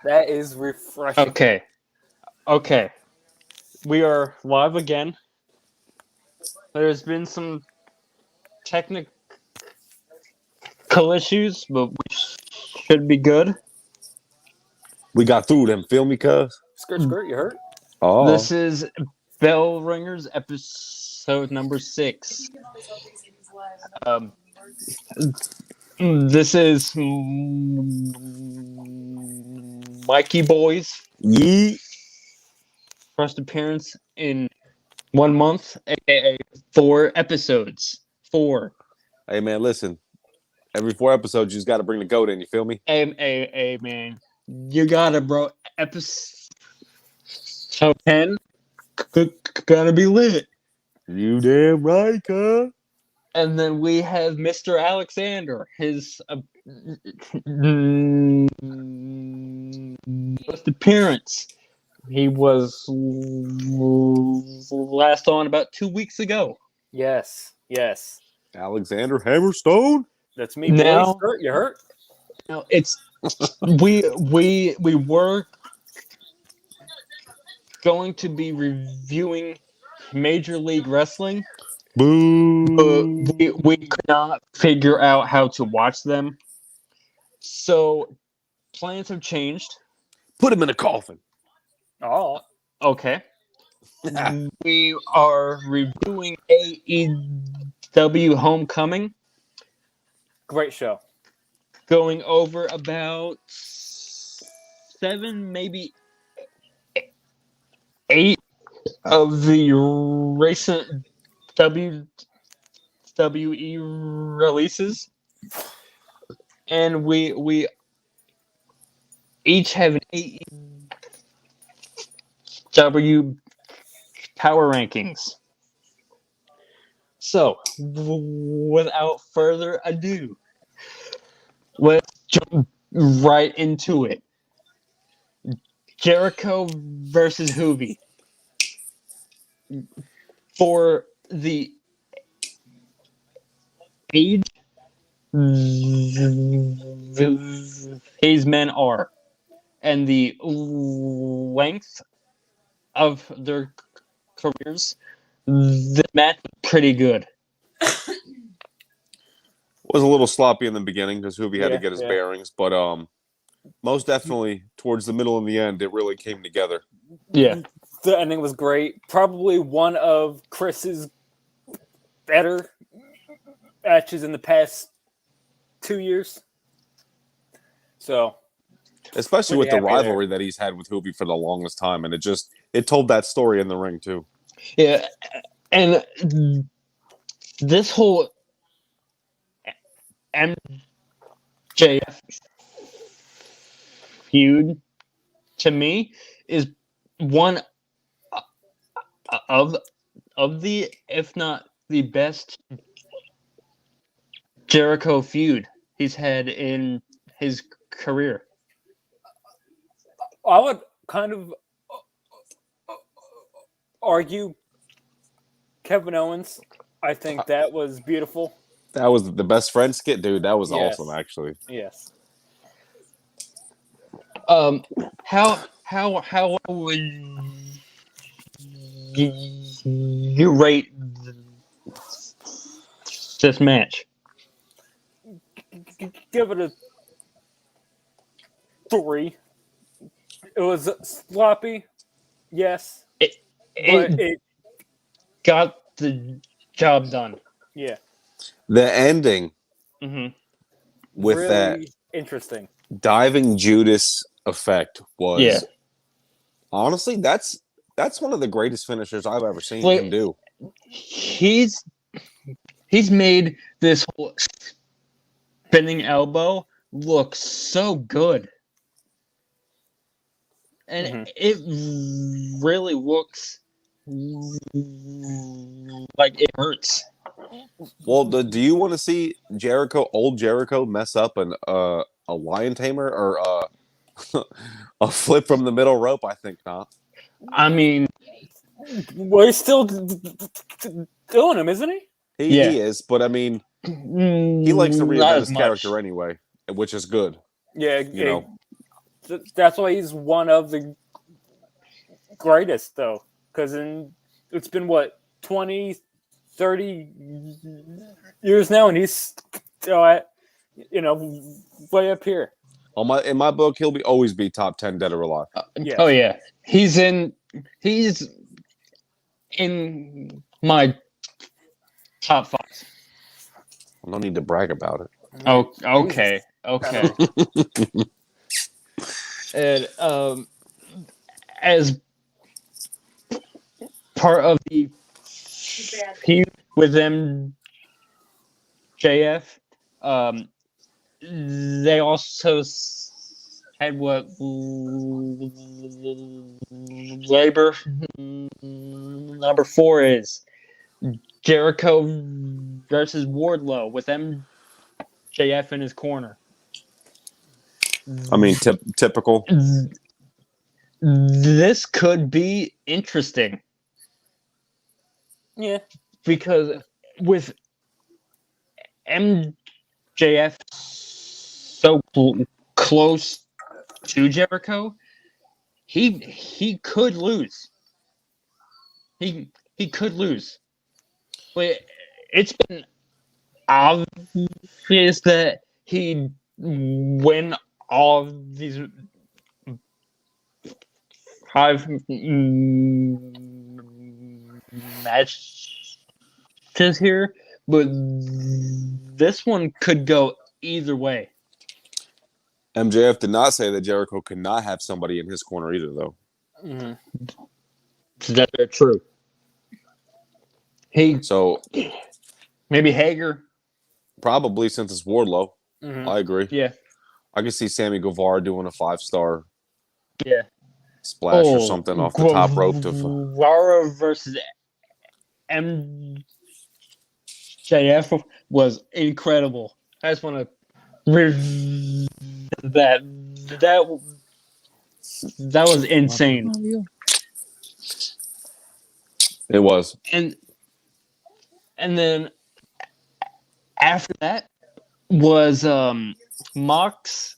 That is refreshing. Okay. We are live again. There's been some technical issues, but we should be good. We got through them. Feel me, cuz? Skirt, skirt, you hurt? Oh. This is Bell Ringers episode number 6. This is Mikey Boy's Yeet. first appearance in 1 month, aka 4 episodes. 4. Hey, man, listen. Every 4 episodes, you just got to bring the goat in. You feel me? Hey, man. You got it, bro. Episode 10 gotta be lit. You damn right, cuz. And then we have Mr. Alexander, his first appearance. He was last on about 2 weeks ago. Yes. Alexander Hammerstone. That's me, Now- boy. Skirt, you hurt? Now it's we were going to be reviewing Major League Wrestling, Boo. but we could not figure out how to watch them. So plans have changed. Put him in a coffin. Oh. Okay. We are reviewing AEW Homecoming, Great show. going over about 7, maybe 8 of the recent WWE releases. And we each have an AEW power rankings. So, without further ado, let's jump right into it. Jericho versus Hoovy. For the age these men are, and the length of their careers, the match was pretty good. Was a little sloppy in the beginning because Hoovy had to Yeah, get his yeah. bearings, but most definitely towards the middle and the end, it really came together. Yeah. The ending was great. Probably one of Chris's better matches in the past 2 years. So, Especially with Pretty the happy rivalry that he's had with Hoovy for the longest time, and it told that story in the ring too. Yeah. And this whole MJF feud, to me, is one of the, if not the best, Jericho feud he's had in his career. I would kind of argue Kevin Owens. I think that was beautiful. That was the best friend skit, dude. That was Yes. awesome, actually. Yes. How would you rate this match? Give it a 3. It was sloppy, yes, but It got the job done. yeah, The ending Mm-hmm. with really that interesting. diving Judas effect was Yeah. honestly that's one of the greatest finishers I've ever seen Wait. him do. He's made this whole spinning elbow look so good. And it really looks like it hurts. Well, do you want to see old Jericho, mess up a lion tamer or a flip from the middle rope? I think not. I mean, Well, he's still doing him, isn't he? He is, but I mean, he likes to not reinvent as his much. character anyway, which is good. Yeah, You know. that's why he's one of the greatest, though. Because it's been, what, 20, 30 years now, and he's still at, way up here. In my book, he'll always be top 10 dead or alive. Yes. Oh yeah, he's in my top 5. No need to brag about it. Oh, okay. And as part of the feud with MJF, they also had what labor number 4 is Jericho versus Wardlow with MJF in his corner. I mean, typical. This could be interesting. Yeah. Because with MJF so close to Jericho, he could lose. He could lose. But it's been obvious that he'd win all of these 5 matches here, but this one could go either way. MJF did not say that Jericho could not have somebody in his corner either, though. Mm-hmm. That's true. So Maybe Hager. probably since it's Wardlow, I agree. Yeah. I can see Sammy Guevara doing a 5-star Yeah. splash or something off the top rope to Guevara versus MJF was incredible. I just want to that was insane. It was. And then after that was Mox,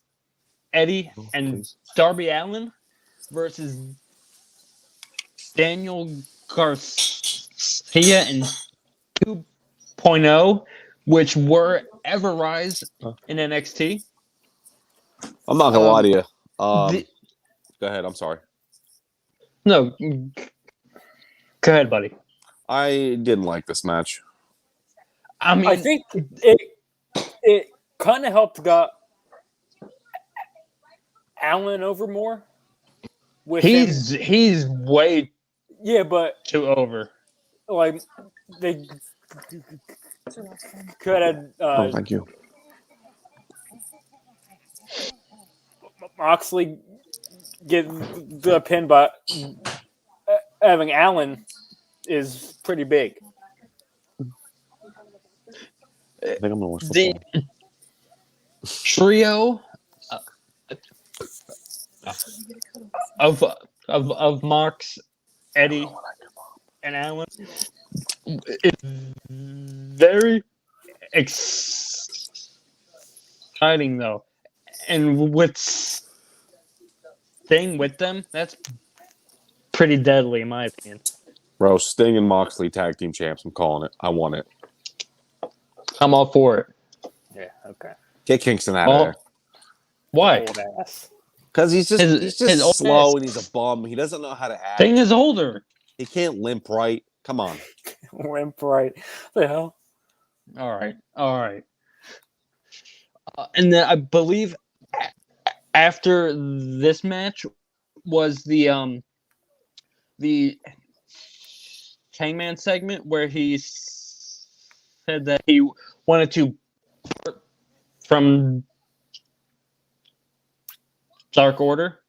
Eddie, and Darby Allin versus Daniel Garcia and 2.0, which were Everrise in NXT. I'm not gonna lie to you. Go ahead. I'm sorry. No, go ahead, buddy. I didn't like this match. I mean, I think it kind of helped got Allen over more. With he's way but too over. Like they could have. Thank you. Moxley get the pin, but having Allen is pretty big. I think I'm gonna watch The trio of Mox, Eddie, and Allen is very exciting, though, and with staying with them, that's pretty deadly, in my opinion. Bro, Sting and Moxley tag team champs. I'm calling it. I want it. I'm all for it. Yeah. Okay. Get Kingston out of there. Why? Old ass. Because he's just his old slow ass. and he's a bum. He doesn't know how to act. Sting is older. He can't limp right. Come on. Limp right. The hell. All right. And then I believe after this match was the Hangman segment where he said that he wanted to part from Dark Order.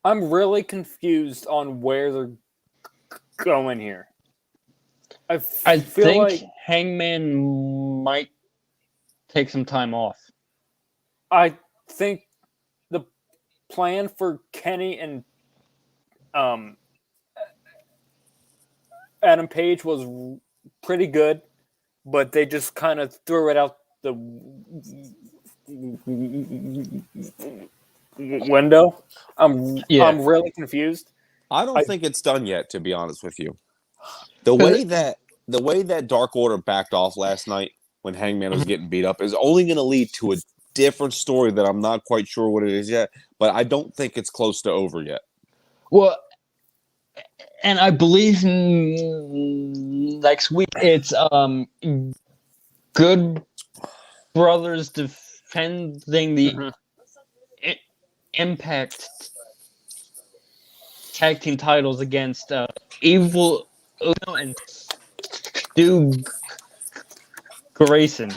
I'm really confused on where they're going here. I feel think like Hangman might take some time off. I think the plan for Kenny and Adam Page was pretty good, but they just kind of threw it out the window. I'm really confused. I don't I- think it's done yet, to be honest with you. The way that Dark Order backed off last night when Hangman was getting beat up is only going to lead to a different story that I'm not quite sure what it is yet, but I don't think it's close to over yet. Well, and I believe next week it's Good Brothers defending the Impact tag team titles against Evil Uno and Stu Grayson.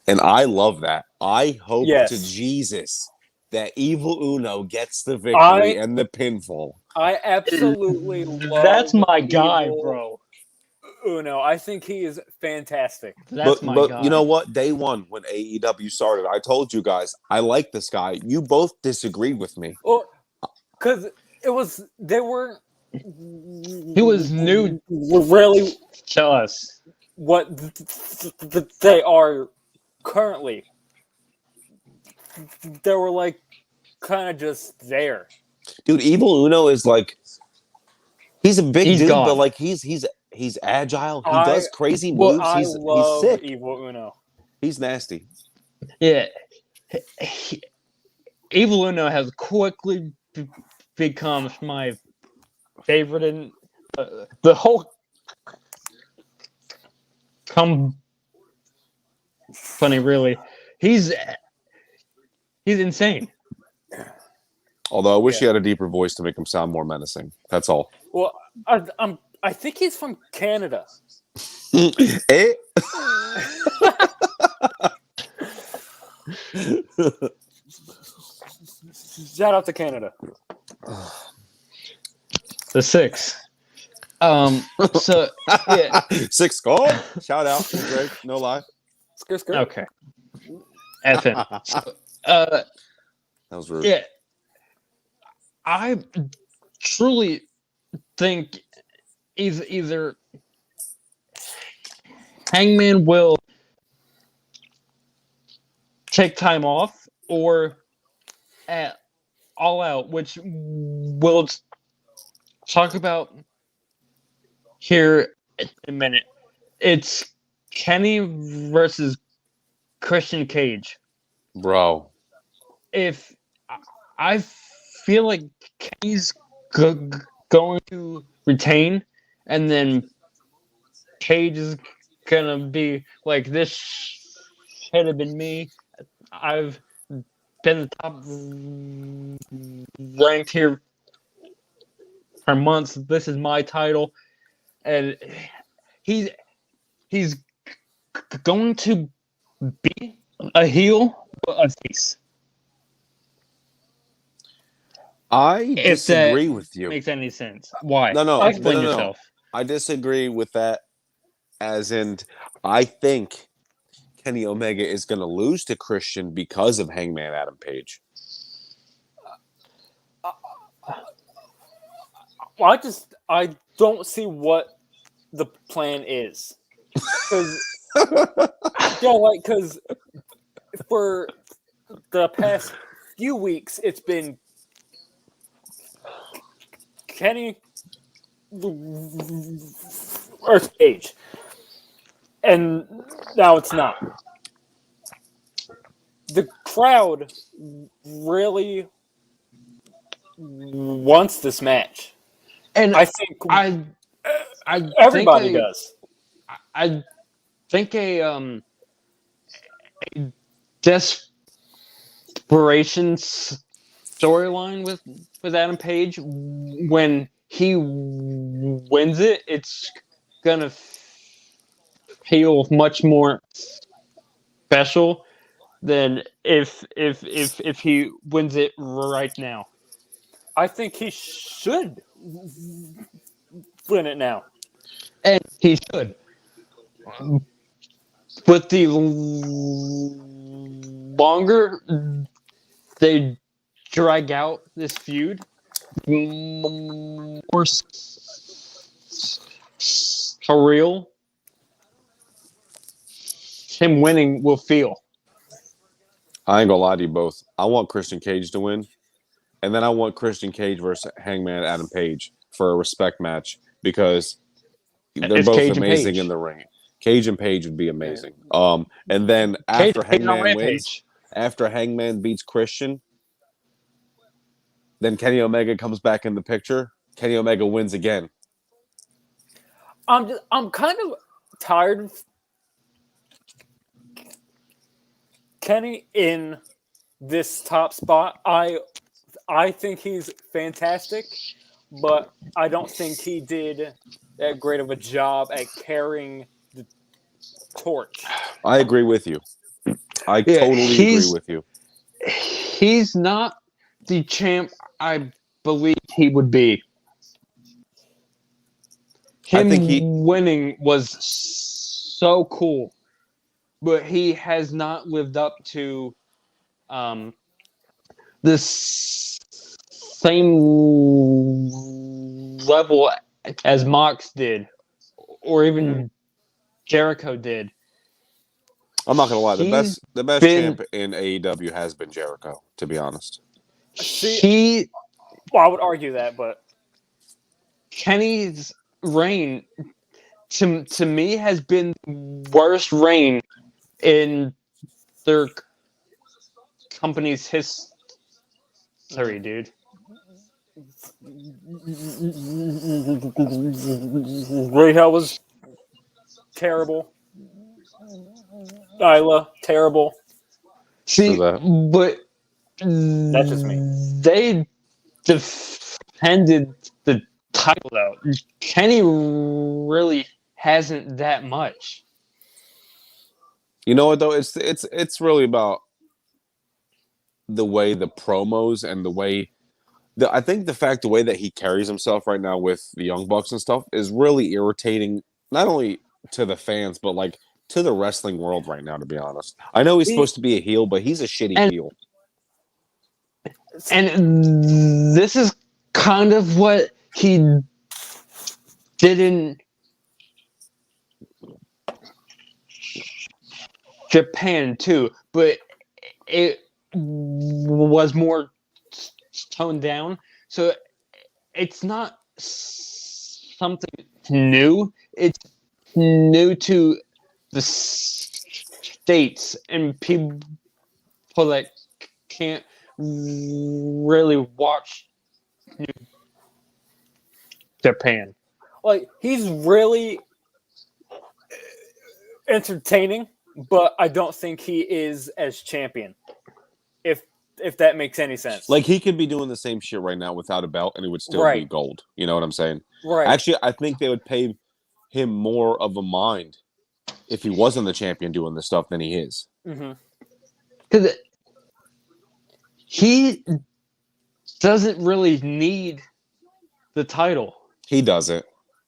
And I love that. I hope Yes. to Jesus that Evil Uno gets the victory and the pinfall. I absolutely love That's my guy, Evil bro. Uno. I think he is fantastic. That's my guy. You know what? Day one, when AEW started, I told you guys, I like this guy. You both disagreed with me. Well, because he was new really to us. What they are currently. They were like kind of just there. Dude, Evil Uno is like, he's a big dude, gone. but like he's agile. He does crazy moves. I he's love sick. Evil Uno. He's nasty. Yeah. Evil Uno has quickly become my favorite in the whole company, really. He's insane. Although I wish he had a deeper voice to make him sound more menacing. That's all. Well, I think he's from Canada. Eh? Shout out to Canada. The 6. So yeah. 6 goal. Shout out to Greg. No lie. Skirt. Okay. FN. So, that was rude. yeah. I truly think either Hangman will take time off or at All Out, which we'll talk about here in a minute. It's Kenny versus Christian Cage. Bro. If I feel like Kenny's going to retain, and then Cage is gonna be like, this should have been me. I've been the top ranked here for months. This is my title, and he's going to be a heel, a face. I disagree with you. Makes any sense? Why? No. Explain yourself. I disagree with that. As in, I think Kenny Omega is going to lose to Christian because of Hangman Adam Page. I don't see what the plan is. Because for the past few weeks, it's been Kenny or Cage, and now it's not. The crowd really wants this match, and I think everybody does. I think a desperation storyline with Adam Page, when he wins it, it's gonna feel much more special than if he wins it right now. I think he should win it now, and he should. But the longer they drag out this feud, more surreal him winning will feel. I ain't gonna lie to you both. I want Christian Cage to win, and then I want Christian Cage versus Hangman Adam Page for a respect match because they're It's both Cage and amazing Page. in the ring. Cage and Page would be amazing. And then Cage after and Page on Hangman wins, Rampage. after Hangman beats Christian, then Kenny Omega comes back in the picture. Kenny Omega wins again. I'm kind of tired of Kenny in this top spot. I think he's fantastic, but I don't think he did that great of a job at carrying the torch. I agree with you. I totally agree with you. He's not the champ I believe he would be. I Him think winning was so cool, but he has not lived up to the same level as Mox did, or even Jericho did. I'm not gonna lie. The He's best been- champ in AEW has been Jericho. To be honest, Well, I would argue that, but Kenny's reign to me has been worst reign in their company's history, dude. Rahal was terrible. Isla, terrible. See, but That's just me. They defended the title though. Kenny really hasn't that much. you know what though? It's really about the way the promos and the way I think the way that he carries himself right now with the Young Bucks and stuff is really irritating, not only to the fans but like to the wrestling world right now. To be honest, I know he's supposed to be a heel, but he's a shitty heel. And this is kind of what he did in Japan too, but it was more toned down. So it's not something new. It's new to the States and people that can't really watch Japan. Like, he's really entertaining, but I don't think he is as champion. If that makes any sense. Like, he could be doing the same shit right now without a belt, and it would still be gold. You know what I'm saying? Right. Actually, I think they would pay him more of a mind if he wasn't the champion doing this stuff than he is. Because he doesn't really need the title. He doesn't.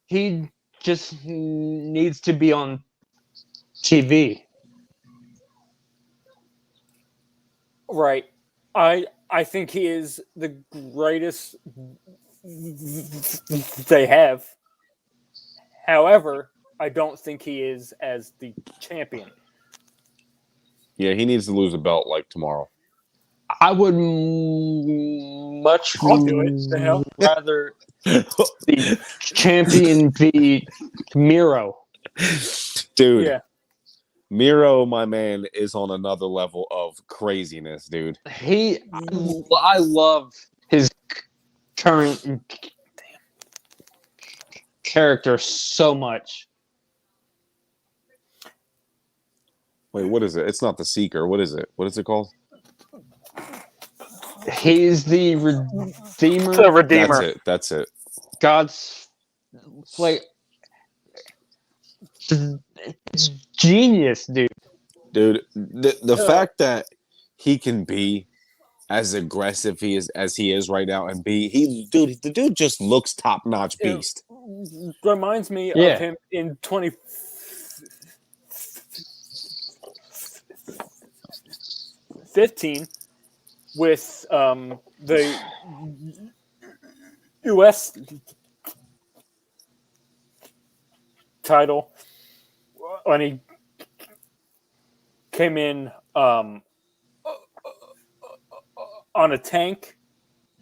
He just needs to be on TV. Right. I think he is the greatest they have. However, I don't think he is as the champion. Yeah, he needs to lose a belt like tomorrow. I would much I'll do it. The hell? rather the champion be Miro. Dude. Yeah. Miro, my man, is on another level of craziness, dude. I love his current character so much. Wait, what is it? It's not the Seeker. What is it? What is it called? He's the Redeemer. The Redeemer. That's it. God's like it's genius, dude. Dude, the fact that he can be as aggressive as he is right now and the dude just looks top-notch beast. It reminds me of him in 2015 with the US title when he came in on a tank.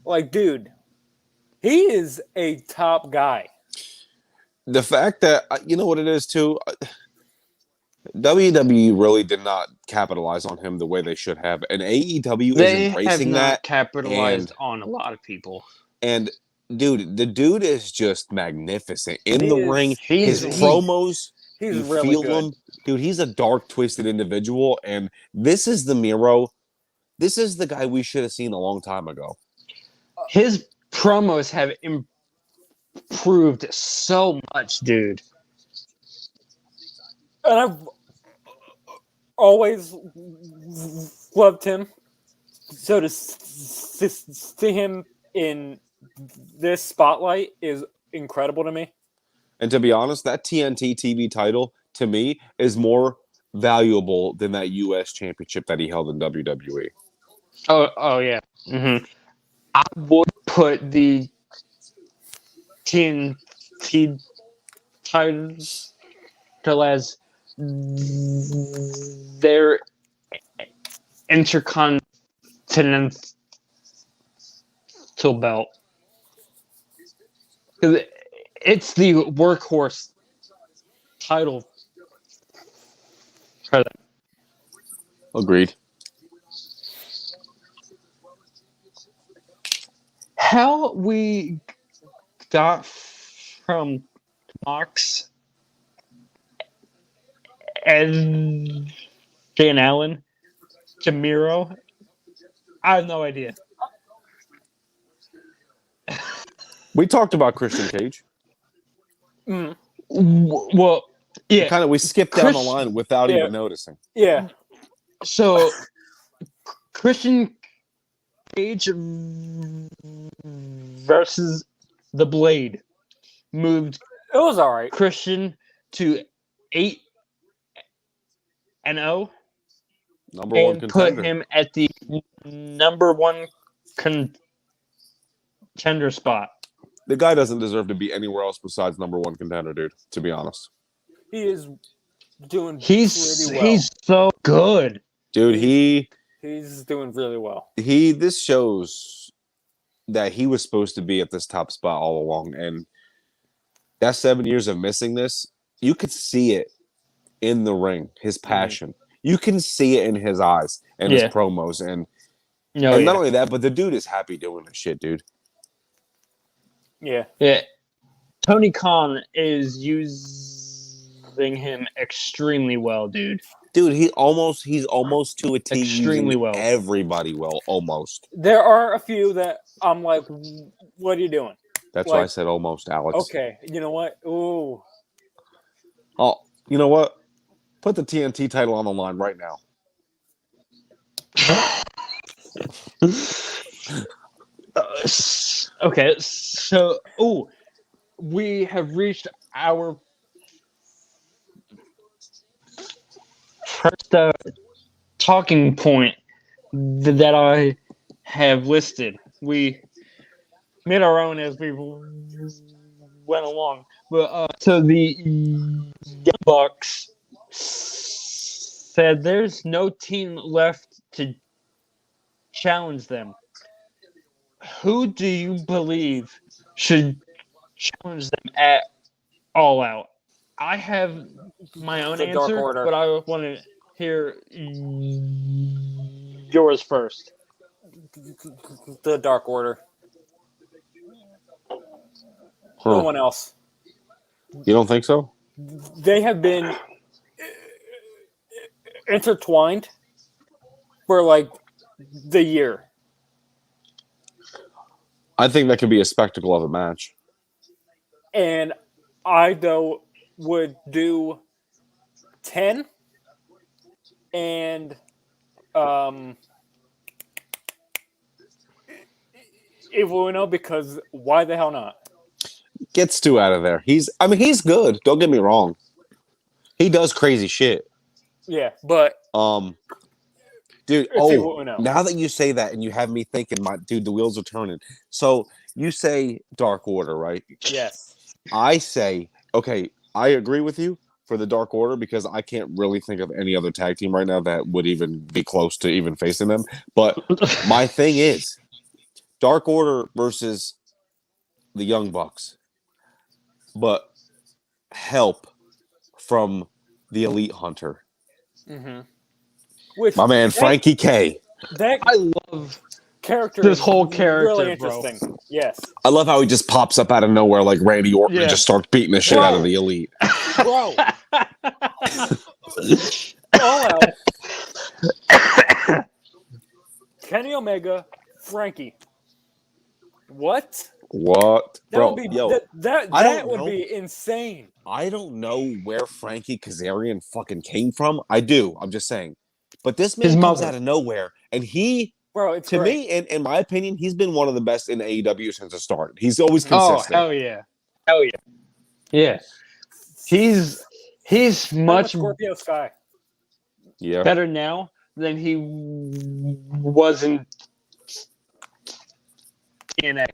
Like, dude, he is a top guy. The fact that you know what it is too. WWE really did not capitalize on him the way they should have, and AEW is They have embracing not that. capitalized on a lot of people. And dude, the dude is just magnificent in the ring. His he's- promos, He's you really feel good. him, dude. He's a dark, twisted individual, and this is the Miro. This is the guy we should have seen a long time ago. His promos have improved so much, dude. And I've always loved him. So to see him in this spotlight is incredible to me. And to be honest, that TNT TV title to me is more valuable than that US championship that he held in WWE. Oh yeah. Mm-hmm. I would put the TNT title as their intercontinental belt. 'Cause it's the workhorse title for them. Agreed. How we got from Mox and Dan Allen to Miro, I have no idea. We talked about Christian Cage. Mm. Well, yeah. We skipped down the Christian- line without yeah. even noticing. Yeah. So Christian Cage versus the Blade moved It was all right. Christian to 8-0 Number one and contender. put him at the number one contender spot. The guy doesn't deserve to be anywhere else besides number one contender, dude. To be honest, He is doing He's pretty well. he's so good. dude, He's doing really well. this shows that he was supposed to be at this top spot all along, and that 7 years of missing this, you could see it in the ring. His passion, you can see it in his eyes and his promos, and not only that, but the dude is happy doing this shit, dude. Yeah. Yeah. Tony Khan is using him extremely well, dude. Dude, he's almost to a T. Extremely using well. Everybody well, almost. There are a few that I'm like, what are you doing? That's why I said almost, Alex. Okay. You know what? Ooh. Oh, you know what? Put the TNT title on the line right now. Okay, so we have reached our first talking point that I have listed. We made our own as we went along, but so the Young Bucks said there's no team left to challenge them. Who do you believe should challenge them at All Out? I have my own The Dark answer, Order. but I want to hear yours first. The Dark Order. Huh. No one else. You don't think so? They have been intertwined for like the year. I think that could be a spectacle of a match. And I, though, would do 10 and Evil Uno, because why the hell not? Get Stu out of there. He's good. Don't get me wrong. He does crazy shit. Yeah, but dude, it's Evil Uno. now that you say that and you have me thinking, the wheels are turning. So you say Dark Order, right? Yes. I say, okay, I agree with you. for the Dark Order because I can't really think of any other tag team right now that would even be close to even facing them. But my thing is Dark Order versus the Young Bucks, but help from the Elite Hunter. Mm-hmm. Which My man Frankie K. That I love character. this is whole character, really bro. interesting. Yes, I love how he just pops up out of nowhere like Randy Orton and just starts beating the shit out of the Elite. bro. All out. Kenny Omega, Frankie. What? What? That Bro, would be yo, that would be insane. I don't know where Frankie Kazarian fucking came from. I do. I'm just saying. But this man comes out of nowhere, and he, Bro, it's to great. me, in my opinion, he's been one of the best in AEW since it started. He's always consistent. Oh, hell yeah. Hell yeah. Yeah. He's much Scorpio Sky. Yeah. better now than he was in TNA.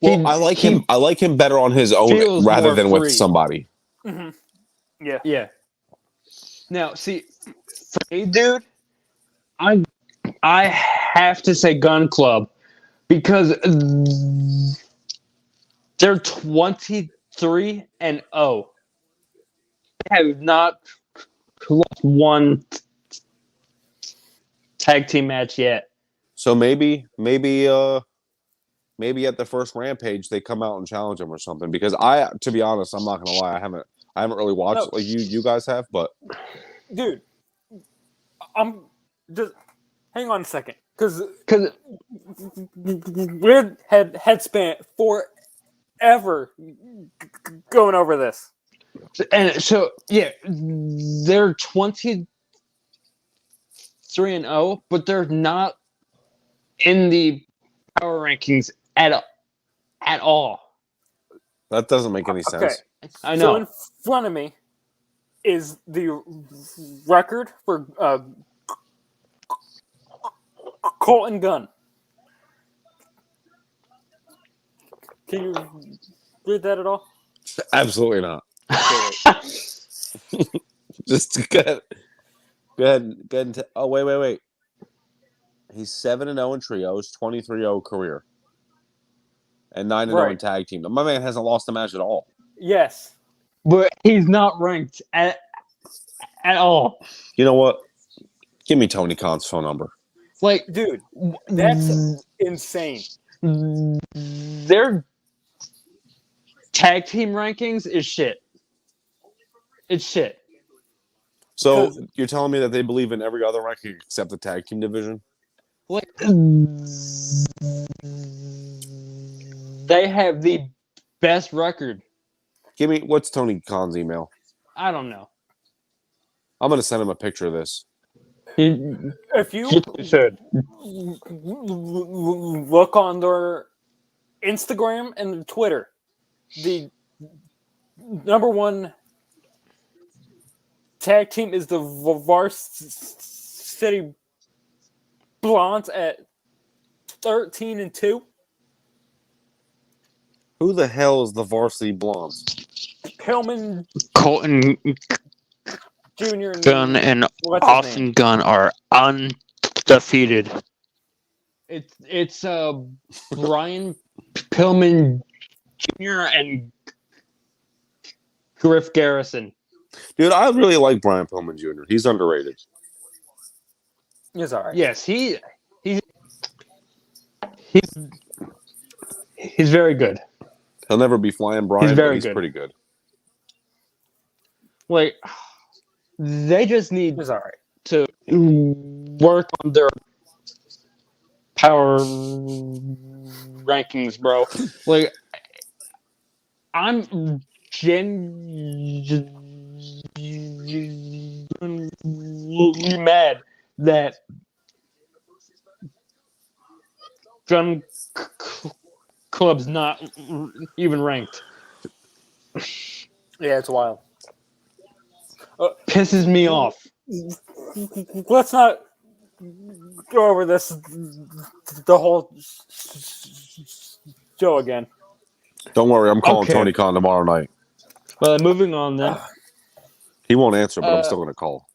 Well, I like him. I like him better on his own rather than with somebody. Mm-hmm. Yeah. Yeah. Now, see, for me, dude, I have to say Gun Club because they're 23-0. They have not lost one tag team match yet. So maybe at the first Rampage they come out and challenge him or something. Because to be honest, I'm not gonna lie, I haven't really watched like you guys have, but dude, I'm just hang on a second because we're head spent forever going over this. And so yeah, they're 23-0, but they're not in the power rankings at all. that doesn't make any sense. Okay. I know. So in front of me is the record for Colton Gunn. Can you read that at all? Absolutely not. Just go ahead. Oh, wait. He's 7-0 in trios, 23-0 career, and 9-0 in tag team. My man hasn't lost a match at all. Yes, but he's not ranked at all. You know what? Give me Tony Khan's phone number. Like, dude, that's insane. Their tag team rankings is shit. It's shit. So you're telling me that they believe in every other ranking except the tag team division? Like, they have the best record. What's Tony Khan's email? I don't know. I'm gonna send him a picture of this. If you should look on their Instagram and Twitter, the number one tag team is the Varsity Blondes at 13-2. Who the hell is the Varsity Blondes? Pillman, Colton Jr. Gunn and Austin Gunn are undefeated. It's Brian Pillman Jr. and Griff Garrison. Dude, I really like Brian Pillman Jr. He's underrated. He's all right. Yes, he's very good. He'll never be Flying Brian, but he's pretty good. Like, they just need He's all right. to work on their power rankings, bro. Like, I'm genuinely mad that Gun Club's not even ranked. Yeah, it's wild. Pisses me off. Let's not go over this the whole show again. Don't worry, I'm calling Tony Khan tomorrow night. Well, moving on then. He won't answer, but I'm still going to call.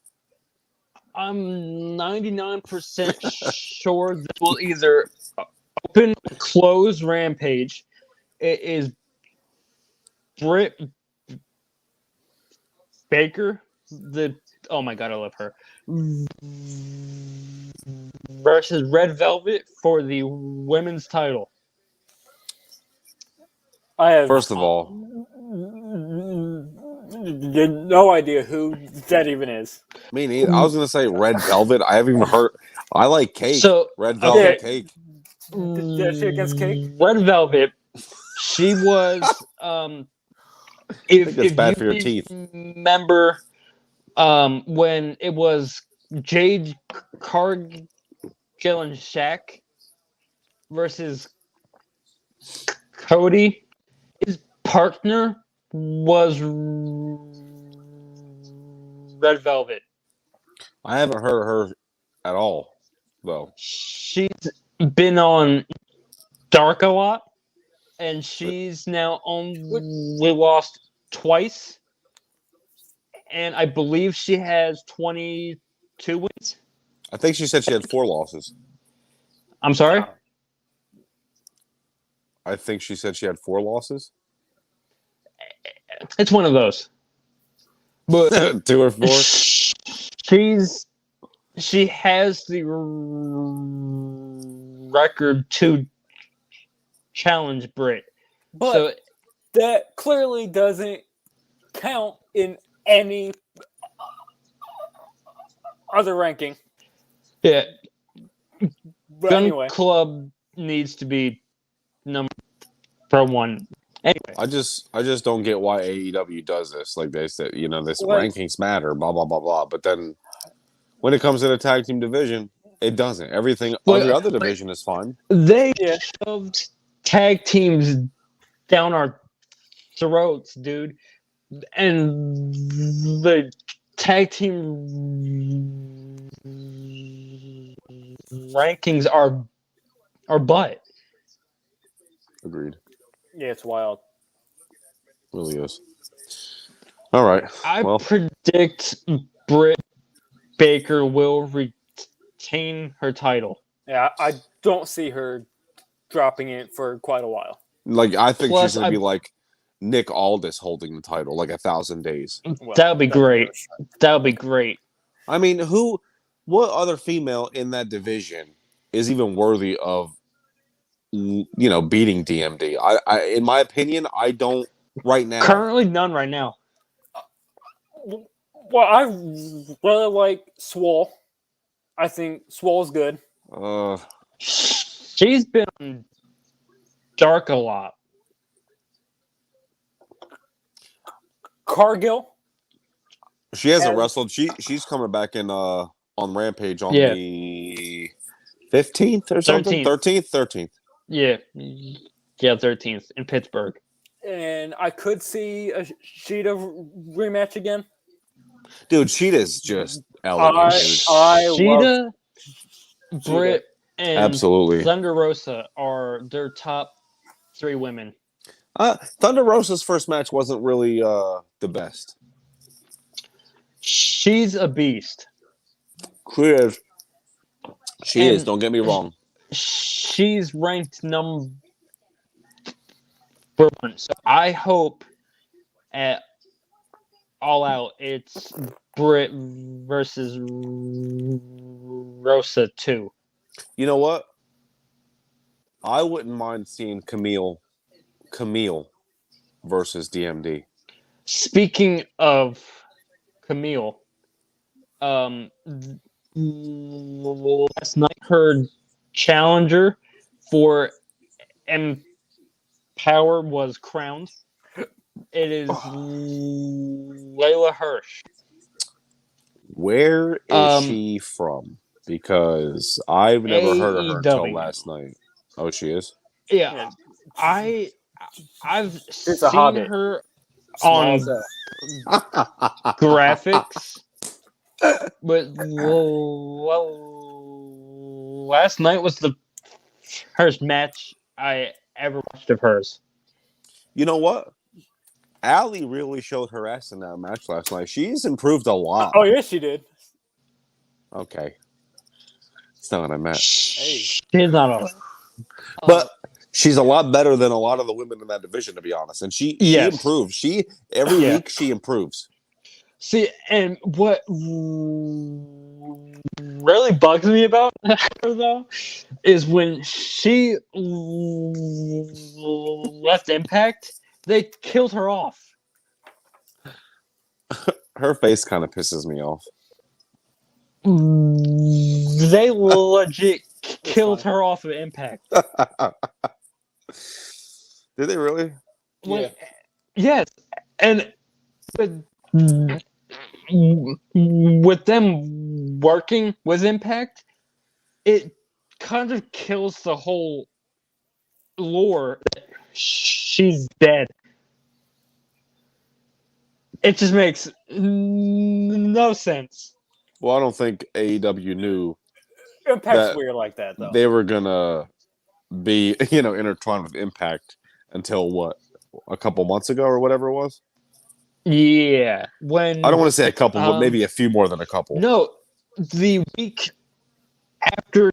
I'm 99% sure this will either open or close Rampage. It is Britt Baker, oh my god, I love her, versus Red Velvet for the women's title. I have First of all, no idea who that even is. me neither. I was going to say Red Velvet. I haven't even heard. I like cake. So, Red Velvet okay. cake. That shit against cake? Red Velvet, she was if that's bad you for your teeth. remember when it was Jade Cargill and Shaq versus Cody, his partner was Red Velvet. I haven't heard her at all, though. She's been on Dark a lot, and she's now only lost twice. And I believe she has 22 wins. I think she said she had 4 losses. I'm sorry? I think she said she had 4 losses. It's one of those. But 2 or 4. she has the record to challenge Britt. But So that clearly doesn't count in any other ranking. yeah, But Gun anyway, Club needs to be number 1. Anyway, I just don't get why AEW does this. Like they said, this Like- rankings matter, blah blah blah blah. But then when it comes to the tag team division, it doesn't. Every other division is fine. they shoved tag teams down our throats, dude. And the tag team rankings are butt. Agreed. yeah, it's wild. Really is. All right. I Well, predict Britt Baker will retain her title. Yeah, I don't see her dropping it for quite a while. like I think Plus, she's gonna be like Nick Aldis holding the title, like 1,000 days. Well, That would be that's great. gross. That would be great. I mean, what other female in that division is even worthy of, beating DMD? I in my opinion, I don't right now. Currently, none right now. Well, I really like Swole. I think Swole's good. She's been on Dark a lot. Cargill. She hasn't And- wrestled. She's coming back in on Rampage on Yeah. the 15th or something. 13th. Yeah. Yeah, 13th in Pittsburgh. And I could see a Sheeta rematch again. Dude, Sheeta's just elegant, dude. I love Sheeta, Britt, and Absolutely. Thunder Rosa are their top 3 women. Thunder Rosa's first match wasn't really the best. She's a beast. She is. Don't get me wrong. She's ranked number 1. So I hope at All Out it's Britt versus Rosa 2. You know what? I wouldn't mind seeing Camille versus DMD. Speaking of Camille, last night her challenger for Empower was crowned. It is Layla Hirsch. Where is she from? Because I've never heard of her until AEW. last night. Oh, she is? Yeah, I've It's a seen hobbit. her on graphics, but last night was the first match I ever watched of hers. You know what? Allie really showed her ass in that match last night. She's improved a lot. Oh, yes, she did. Okay. That's not what I meant. She's not a. But she's a lot better than a lot of the women in that division, to be honest. And she Yes. improves. Every Yeah. week she improves. See, and what really bugs me about her, though, is when she left Impact, they killed her off. Her face kind of pisses me off. They legit killed her off of Impact. Did they really? Like, yes, and with them working with Impact, it kind of kills the whole lore. She's dead. It just makes no sense. Well, I don't think AEW knew Impact's that weird like that, though. they were gonna be, intertwined with Impact until what, a couple months ago or whatever it was. Yeah, when I don't want to say a couple, but maybe a few more than a couple. No, the week after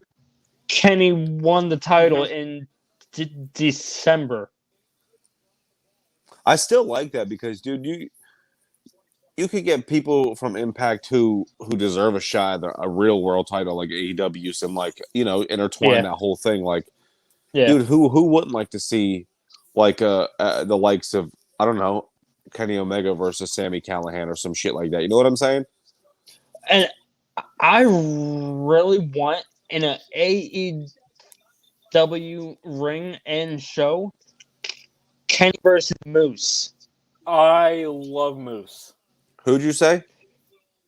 Kenny won the title in December. I still like that because, dude, you could get people from Impact who deserve a shot at a real world title like AEW, and intertwine that whole thing. Like, dude, who wouldn't like to see the likes of, I don't know, Kenny Omega versus Sami Callihan or some shit like that. You know what I'm saying? And I really want in an AEW ring and show Kenny versus Moose. I love Moose. Who'd you say?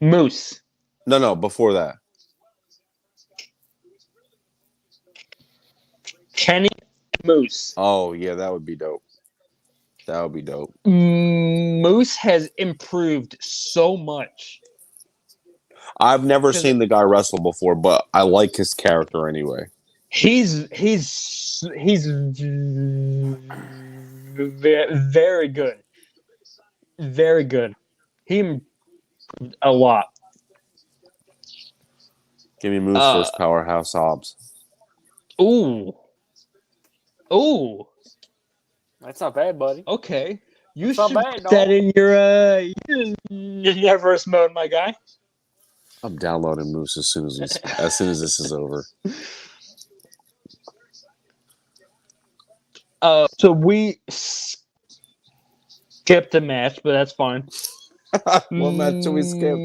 Moose. No, before that. Kenny Moose. Oh, yeah, that would be dope. That would be dope. Moose has improved so much. I've never seen the guy wrestle before, but I like his character anyway. He's very good. Very good. He improved a lot. Give me Moose versus Powerhouse Hobbs. Ooh. That's not bad, buddy. Okay. You That's should not bad, put that dog. in your universe mode, my guy. I'm downloading Moose as soon as this is over. So we skipped a match, but that's fine. What match did we skip?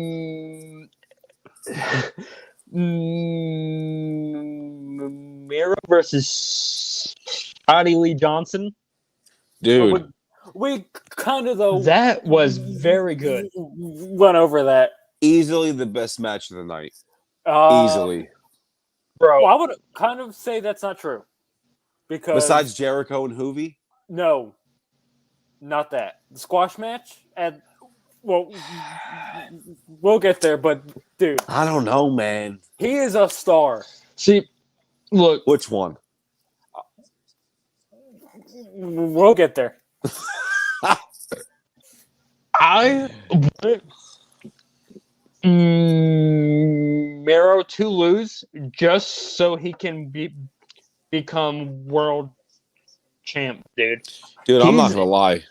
Miro versus Scotty Lee Johnson. Dude. We kind of, though... That was very good. Went over that. Easily the best match of the night. Easily. Bro. Well, I would kind of say that's not true. Because... Besides Jericho and Hoovy? No. Not that. The squash match? Well, we'll get there, but, dude. I don't know, man. He is a star. See, look. Which one? We'll get there. I want Miro to lose just so he can become world champ, dude. Dude, I'm not going to lie.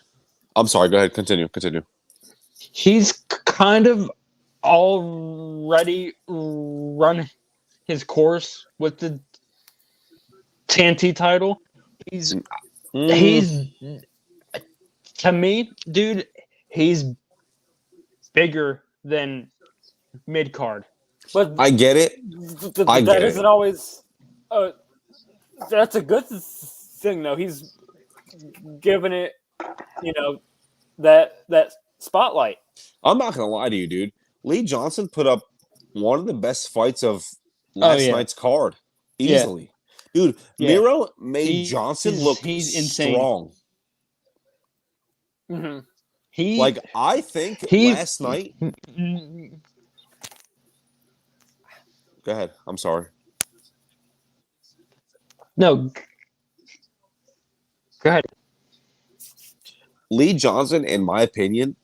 I'm sorry. Go ahead. Continue. He's kind of already run his course with the TNT title. He's to me, dude, he's bigger than mid card. But I get it. That isn't always. That's a good thing, though. He's given it, that spotlight. I'm not gonna lie to you, dude. Lee Johnson put up one of the best fights of last night's card, easily. Dude, Miro made Johnson look strong. Mm-hmm. I think last night. Go ahead. I'm sorry. No. Go ahead. Lee Johnson, in my opinion,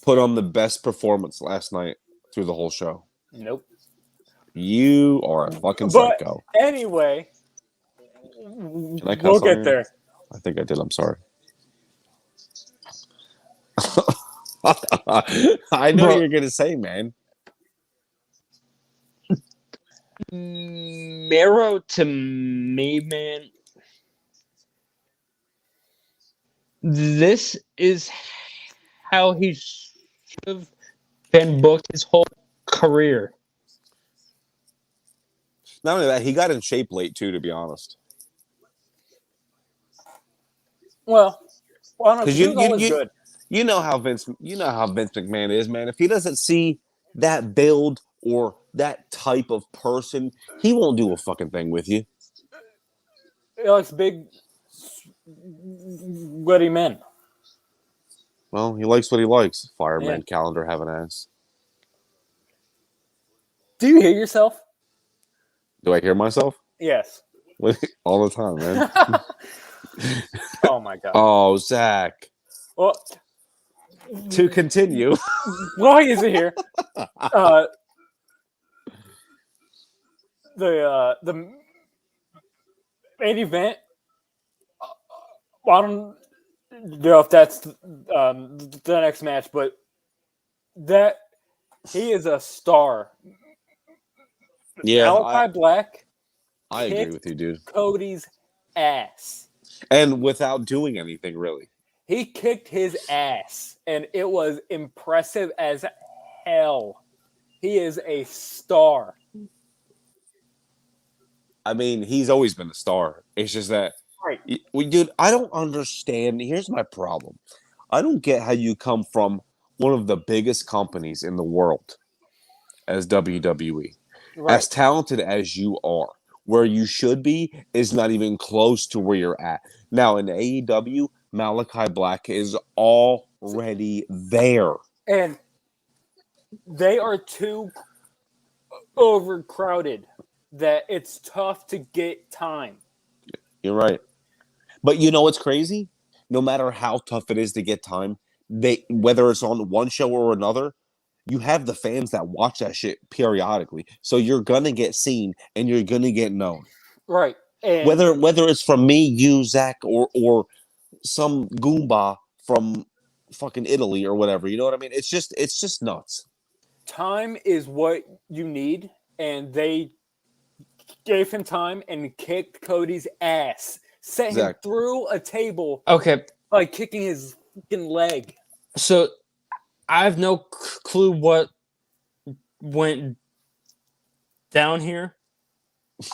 put on the best performance last night through the whole show. Nope. You are a fucking But psycho. anyway, Can I we'll cuss on get here? there. I think I did. I'm sorry. I know Bro. you're gonna say, man. Miro to me, man. This is how he should have been booked his whole career. Not only that, he got in shape late too. To be honest, Well, I don't know. 'Cause He was always you good. you know how Vince McMahon is, man. If he doesn't see that build or that type of person, he won't do a fucking thing with you. He likes big, sweaty men. Well, he likes what he likes. Fireman Yeah. calendar have an ass. Do you hear yourself? Do I hear myself? Yes. All the time, man. Oh my god. Oh, Zach. Well, To continue. while he's here, the main event. I don't know if that's the next match, but that he is a star. Yeah, Malachi Black I agree with you, dude. Cody's ass. And without doing anything, really. He kicked his ass, and it was impressive as hell. He is a star. I mean, he's always been a star. It's just that, Right. dude, I don't understand. Here's my problem. I don't get how you come from one of the biggest companies in the world as WWE, Right. as talented as you are, where you should be is not even close to where you're at. Now, in AEW, Malachi Black is already there. And they are too overcrowded that it's tough to get time. You're right. But you know what's crazy? No matter how tough it is to get time, whether it's on one show or another, you have the fans that watch that shit periodically. So you're gonna get seen and you're gonna get known. Right. And Whether it's from me, you, Zach, or some Goomba from fucking Italy or whatever. You know what I mean? It's just nuts. time is what you need, and they gave him time and kicked Cody's ass. Sent him Zach. through a table Okay, by kicking his fucking leg. so I have no clue what went down here.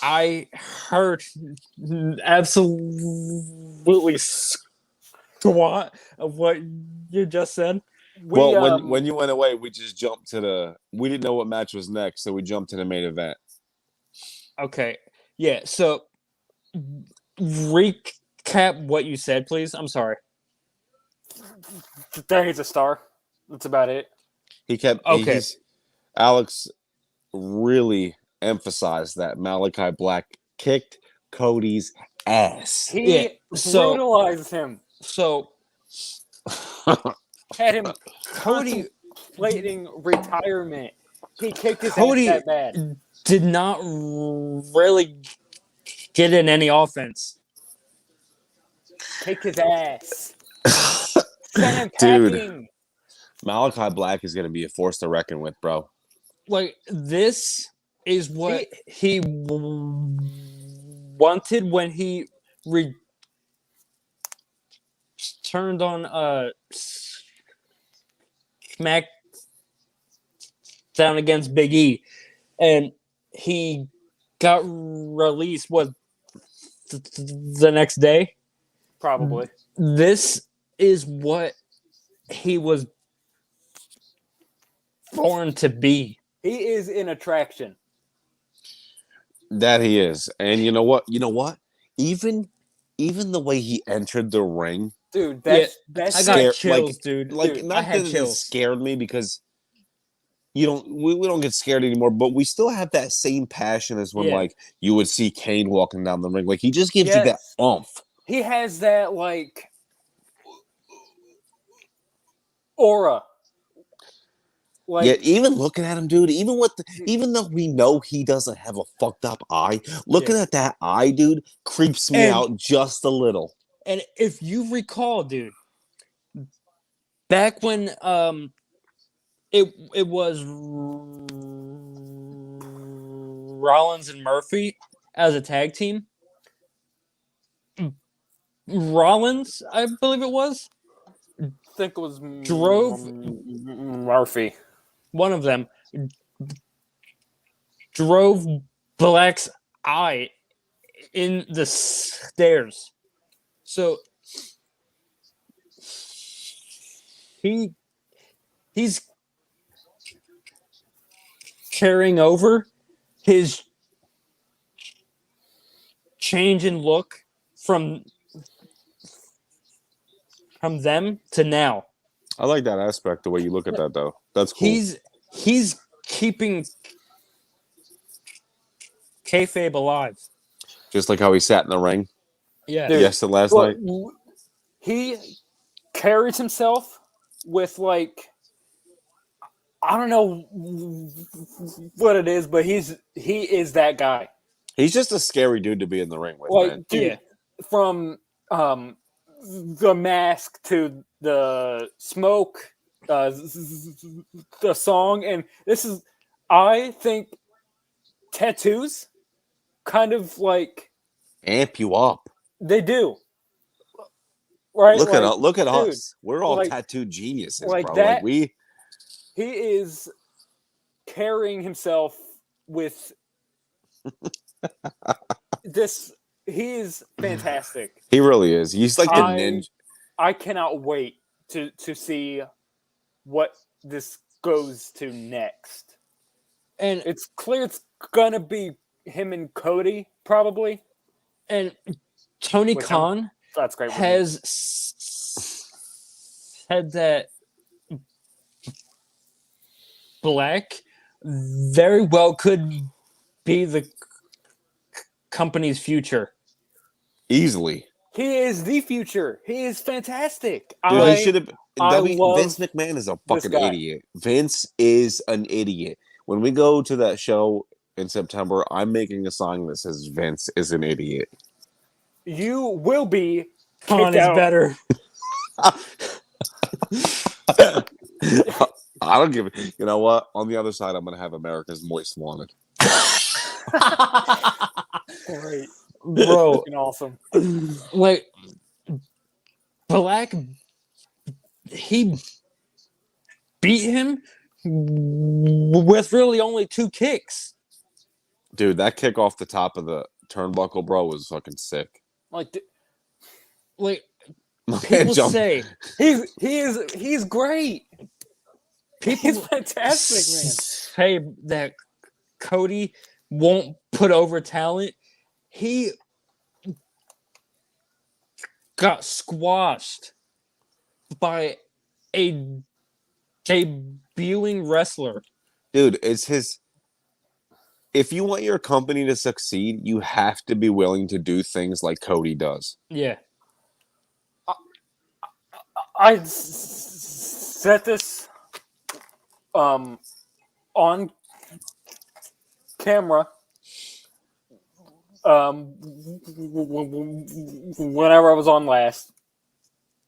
I heard absolutely squat of what you just said. When you went away, we just jumped to we didn't know what match was next, so we jumped to the main event. Okay, yeah. So recap what you said, please. I'm sorry. There he's a star. That's about it. He kept Okay. Alex really emphasized that Malachi Black kicked Cody's ass. He Yeah, so- brutalized him. So Had him Cody contemplating retirement. He kicked his Cody- ass that bad. did not really get in any offense. Kicked his ass. Sent him Dude. packing. Malachi Black is going to be a force to reckon with, bro. Like, this is what he wanted when he returned on SmackDown against Big E, and he got released the next day. Probably. This is what he was born to be. He is an attraction. That he is. And you know what? Even the way he entered the ring, Dude, that's I got Scare- chills, dude. like Dude, not I had that it chills. scared me because we don't get scared anymore, but we still have that same passion as when Yeah. like you would see Kane walking down the ring. Like he just gives you that Yes. oomph. he has that like aura. Like, Yet, even looking at him, dude, even though we know he doesn't have a fucked up eye, looking at that eye, dude, creeps me And- out just a little. And if you recall, dude, back when it was Rollins and Murphy as a tag team. Rollins, I believe it was, I think it was drove Murphy. one of them drove Black's eye in the stairs. So he's carrying over his change in look from them to now. I like that aspect, the way you look at that, though. That's cool. He's keeping kayfabe alive. Just like how he sat in the ring Yeah. Dude, last night. He carries himself with, like, I don't know what it is, but he is that guy. He's just a scary dude to be in the ring with, Like, man. dude, from the mask to the smoke, the song, and this is, I think, tattoos kind of like Amp you up. they do, right? Look at dude, us. We're all like- tattoo geniuses, like bro. that- Like he is carrying himself with this. He is fantastic. he really is. He's like the ninja. I cannot wait to see what this goes to next. And It's clear it's gonna be him and Cody, probably. Tony Which Khan That's great. has said that Black very well could be the company's future. Easily. He is the future. He is fantastic. Dude, he should have. I love Vince McMahon is a fucking guy. idiot. Vince is an idiot. When we go to that show in September, I'm making a sign that says Vince is an idiot. You will be. Khan kicked is out. better. I don't give it. You know what? On the other side, I'm going to have America's Most Wanted. Great. Bro, Fucking awesome. like Black, he beat him with really only 2 kicks. Dude, that kick off the top of the turnbuckle, bro, was fucking sick. Like, Like My man people jumped- say, he's great. He's fantastic, man. say that Cody won't put over talent. He got squashed by a debuting wrestler. Dude, it's his. If you want your company to succeed, you have to be willing to do things like Cody does. Yeah. I said this on camera whenever I was on last.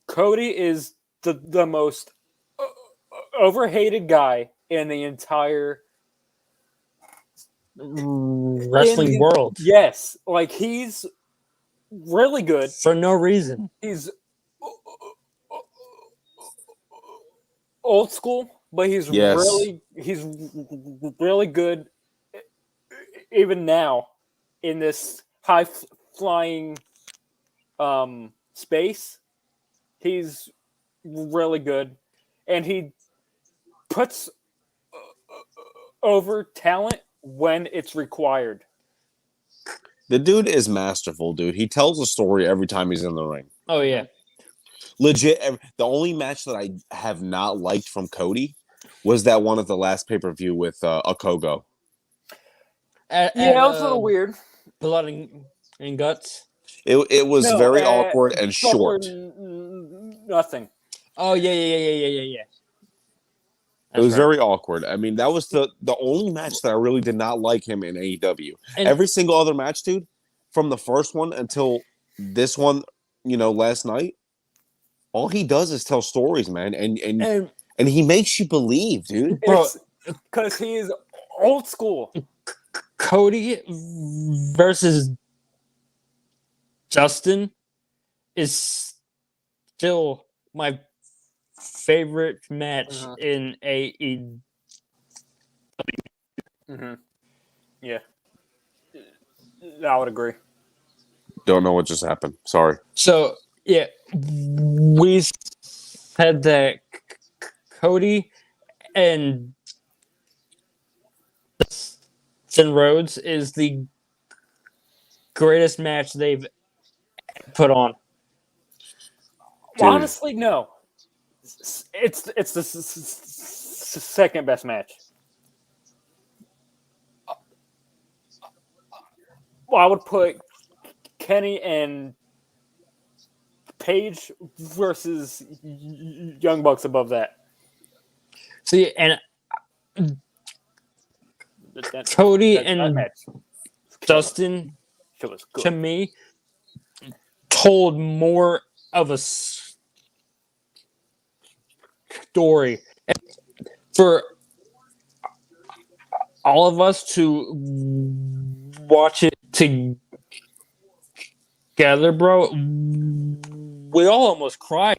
Cody is the most overhated guy in the entire Wrestling world. Yes, like he's really good. For no reason. He's old school, but he's Yes. really good even now in this high flying space. He's really good, and he puts over talent when it's required. The dude is masterful, dude. He tells a story every time he's in the ring. Oh yeah. Legit. The only match that I have not liked from Cody was that one at the last pay-per-view with Okogo. Yeah, it was a little weird. Blood and guts. It was No, very awkward and Trouble short. Nothing. Oh yeah. It was very awkward. I mean, that was the only match that I really did not like him in AEW. And- Every single other match, dude, from the first one until this one, last night, all he does is tell stories, man, and he makes you believe, dude. Bro, Because he is old school. Cody versus Justin is still my favorite match in AEW. Mm-hmm. Yeah. I would agree. Don't know what just happened. Sorry. So, yeah, we said that Cody and Dustin Rhodes is the greatest match they've put on. Dude. Honestly, no. It's the second best match. Well, I would put Kenny and Page versus Young Bucks above that. See, and Cody That and match Dustin, was to good. me, told more of a story. And for all of us to watch it together, bro, we all almost cried.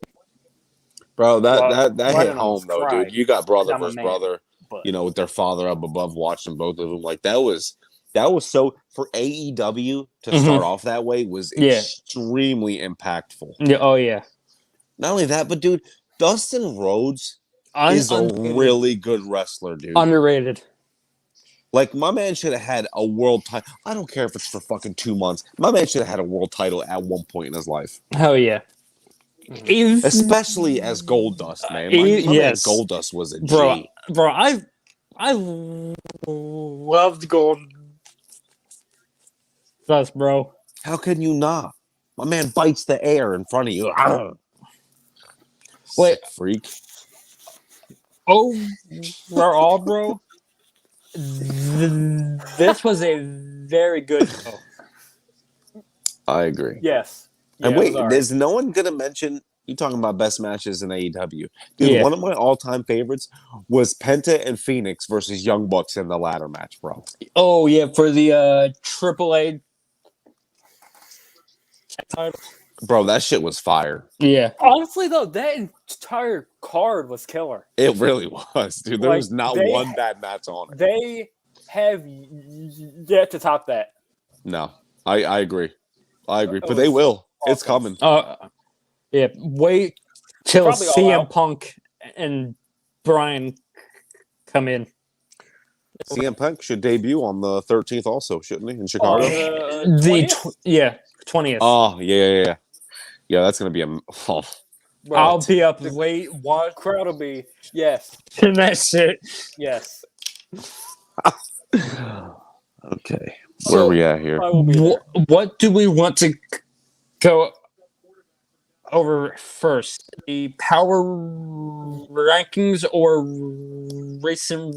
Bro, that Well, hit Brennan home, almost though, cried. dude. You got brother I'm a versus man, brother, but with their father up above watching both of them. Like, that was so, for AEW to start off that way was extremely impactful. Yeah, oh, yeah. Not only that, but, dude, Dustin Rhodes is a really good wrestler, dude. Underrated. Like, my man should have had a world title. I don't care if it's for fucking 2 months. My man should have had a world title at one point in his life. Hell yeah. Especially as Goldust, man. My man Goldust was a G. Bro, I loved Goldust, bro. How can you not? My man bites the air in front of you. Wait, sick freak. Overall, bro, this was a very good show. I agree. yes. And Yeah, wait, it was there's no one gonna mention you talking about best matches in AEW. Dude, one of my all-time favorites was Penta and Phoenix versus Young Bucks in the ladder match, bro. Oh yeah, for the AAA title. Bro, that shit was fire. Yeah. Honestly, though, that entire card was killer. It really was, dude. There Like, was not they- one bad match on it. They have yet to top that. No, I agree. But was they will. It's awesome. coming. Yeah. Wait till Probably all CM out. Punk and Brian come in. CM Punk should debut on the 13th also, shouldn't he, in Chicago? The 20th. Oh, yeah. Yeah, that's going to be a... Oh. Bro, I'll be up late. Watch crowd will be yes. that shit. Yes. Okay. Where are we at here? I will be there. What do we want to go over first? The power rankings or recent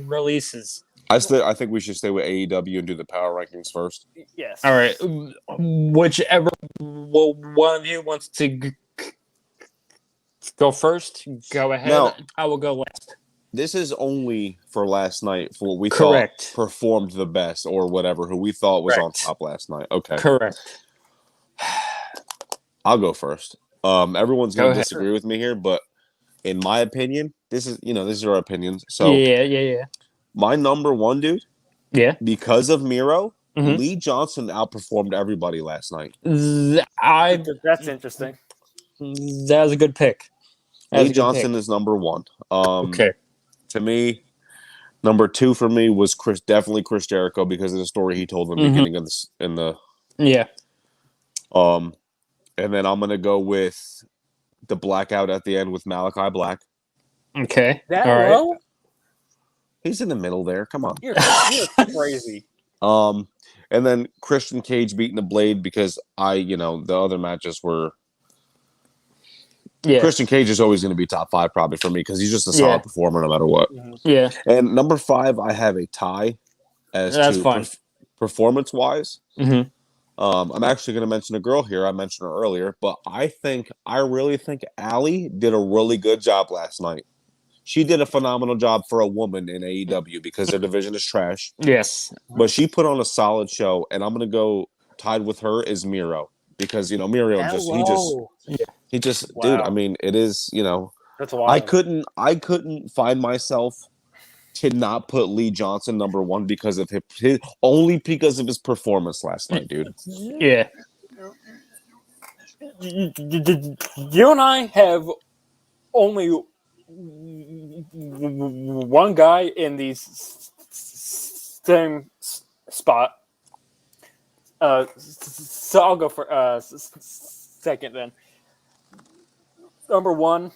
releases? I think we should stay with AEW and do the power rankings first. Yes. All right. Whichever one of you wants to go first, go ahead. Now- I will go last. This is only for last night, for what we Correct. thought performed the best or whatever, who we thought was on Correct. top last night. Okay. Correct. I'll go first. Everyone's Go going to ahead. disagree with me here, but in my opinion, this is our opinions. So Yeah. my number one, dude, Yeah. because of Miro, Mhm. Lee Johnson outperformed everybody last night. That's interesting. That was a good pick. Lee Johnson is number one. Okay. To me, number two for me was definitely Chris Jericho because of the story he told in the beginning of this Yeah. and then I'm gonna go with the blackout at the end with Malachi Black. Okay. That All right. low? He's in the middle there. Come on. You're crazy. And then Christian Cage beating the Blade because the other matches were Yeah. Christian Cage is always going to be top 5 probably for me because he's just a solid performer no matter what. Yeah. And number 5, I have a tie as That's to fine. performance wise. Mm-hmm. I'm actually going to mention a girl here. I mentioned her earlier, but I really think Allie did a really good job last night. She did a phenomenal job for a woman in AEW because their division is trash. Yes. But she put on a solid show, and I'm going to go tied with her is Miro because Miro dude. I mean, it is That's wild. I couldn't find myself to not put Lee Johnson number 1 because of only because of his performance last night, dude. Yeah. You and I have only one guy in the same spot. So I'll go for second then. Number 1,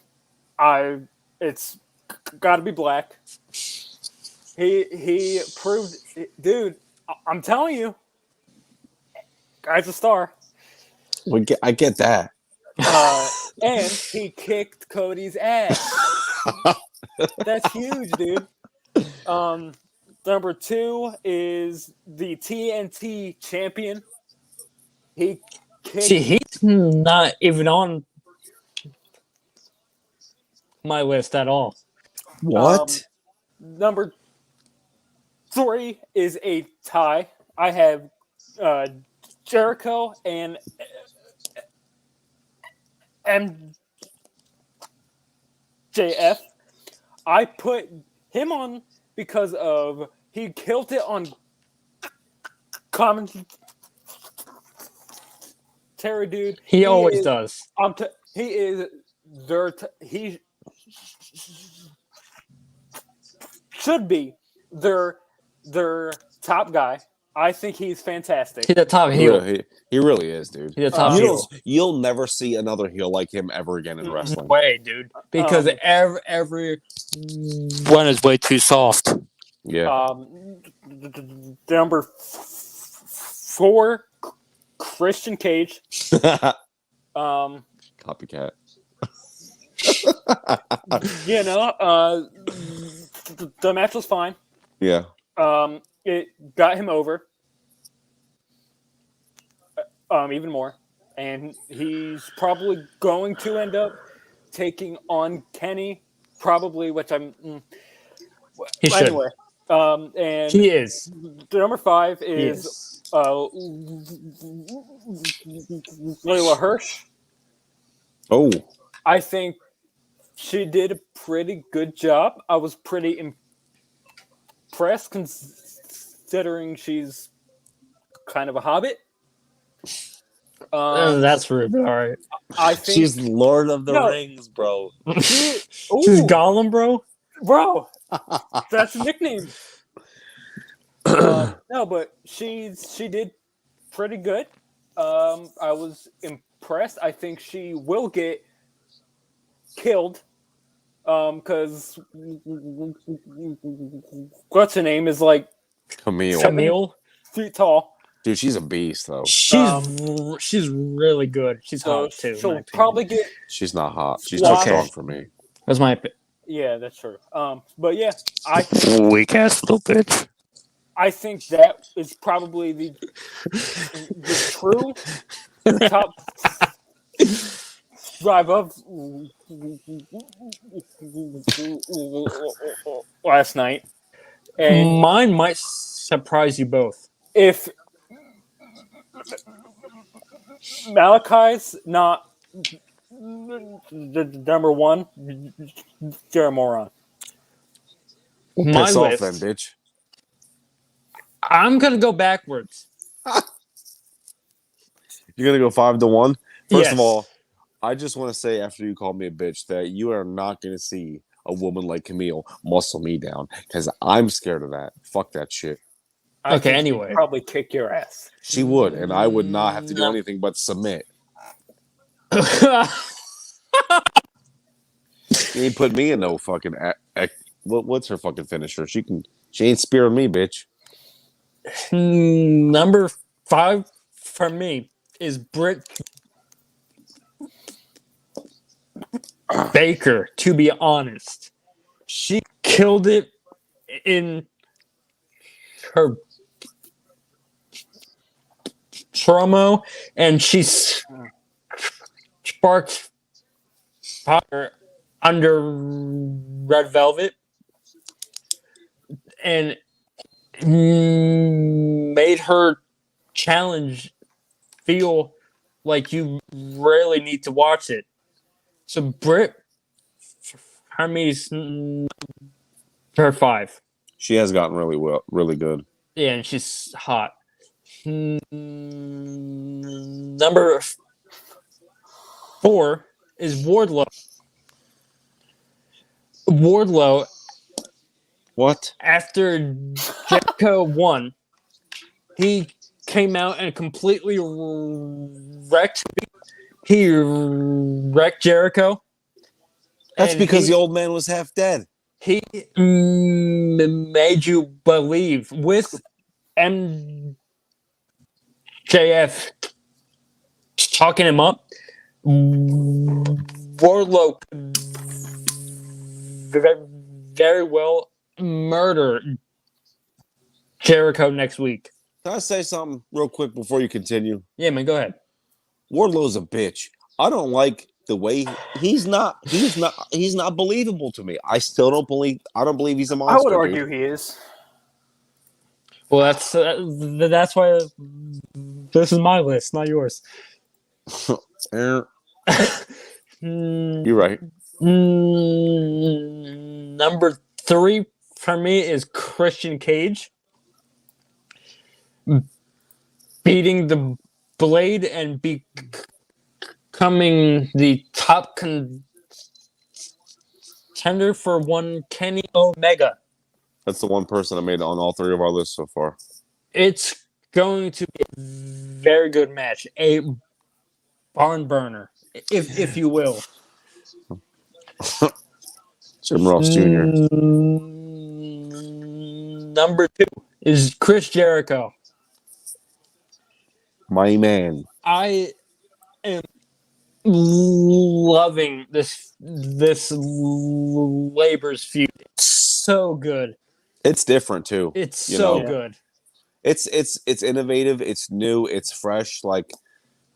it's got to be Black. He proved, dude. I'm telling you, guy's a star. I get that. And he kicked Cody's ass. That's huge, dude. Number 2 is the TNT champion. He kicked. See, he's not even on my list at all. What? Number 3 is a tie. I have Jericho and MJF. I put him on because of he killed it on commentary, dude. He always does. He is he should be their top guy. I think he's fantastic. He's a top heel. He really is, dude. He's a top heel. You'll never see another heel like him ever again in wrestling. Way, dude. Because every one is way too soft. Yeah. Number 4, Christian Cage. Copycat. The match was fine. Yeah. It got him over. Even more. And he's probably going to end up taking on Kenny, probably, which I'm... He anyway. And he is. Number 5 is Layla Hirsch. Oh. I think she did a pretty good job. I was pretty impressed considering she's kind of a hobbit. That's rude, but all right. I think she's Lord of the Rings, bro. She's Gollum, bro. Bro, that's a nickname. No, but she did pretty good. I was impressed. I think she will get killed. Because what's her name is like Camille. 7 feet tall. Dude, she's a beast, though. She's really good. She's hot too. She'll probably get. She's not hot. She's too strong for me. That's my opinion. Yeah, that's true. But yeah, weak ass little bitch. I think that is probably the true top 5 of last night. And mine might surprise you both. If Malachi's not the number 1, you're a moron. My Piss list. off then, bitch. I'm gonna go backwards. You're gonna go 5-1? First Yes. of all, I just want to say after you called me a bitch that you are not gonna see a woman like Camille muscle me down because I'm scared of that. Fuck that shit. Okay, anyway. Probably kick your ass. She would, and I would not have to do anything but submit. She ain't put me in no fucking. What's her fucking finisher? She ain't spearing me, bitch. Number 5 for me is Britt Baker, to be honest. She killed it in her promo, and she sparked fire under Red Velvet and made her challenge feel like you really need to watch it. So Britt, for me, is her 5. She has gotten really good. Yeah, and she's hot. Number 4 is Wardlow. Wardlow, What? after Jericho won, he came out and completely wrecked. He wrecked Jericho. That's and because the old man was half dead. he made you believe with MJF talking him up. Wardlow could very well murder Jericho next week. Can I say something real quick before you continue? Yeah, man, go ahead. Wardlow's a bitch. I don't like the way he's not believable to me. I don't believe he's a monster. I would argue he is. Well, that's why this is my list, not yours. You're right. Number 3 for me is Christian Cage beating the Blade and becoming the top contender for one Kenny Omega. That's the one person I made on all 3 of our lists so far. It's going to be a very good match, a barn burner, if you will. Jim Ross Jr. Number 2 is Chris Jericho. My man. I am loving this Labor's feud. It's so good. It's different too. It's so good. It's innovative. It's new. It's fresh. Like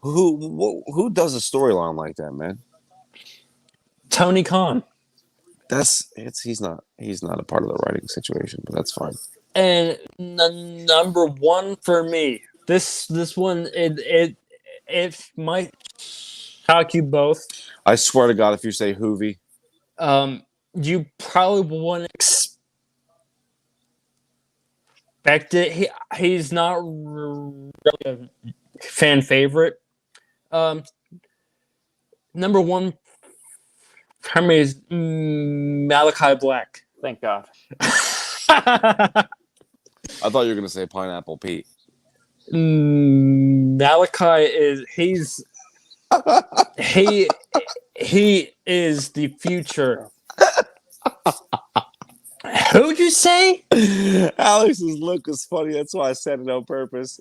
who does a storyline like that, man? Tony Khan. He's not a part of the writing situation, but that's fine. And number 1 for me. This one it might shock you both. I swear to God, if you say Hoovy, you probably wouldn't expect it. He's not really a fan favorite. Number 1 for me is Malachi Black. Thank God. I thought you were gonna say Pineapple Pete. Malachi he is the future. Who'd you say? Alex's look was funny. That's why I said it on purpose.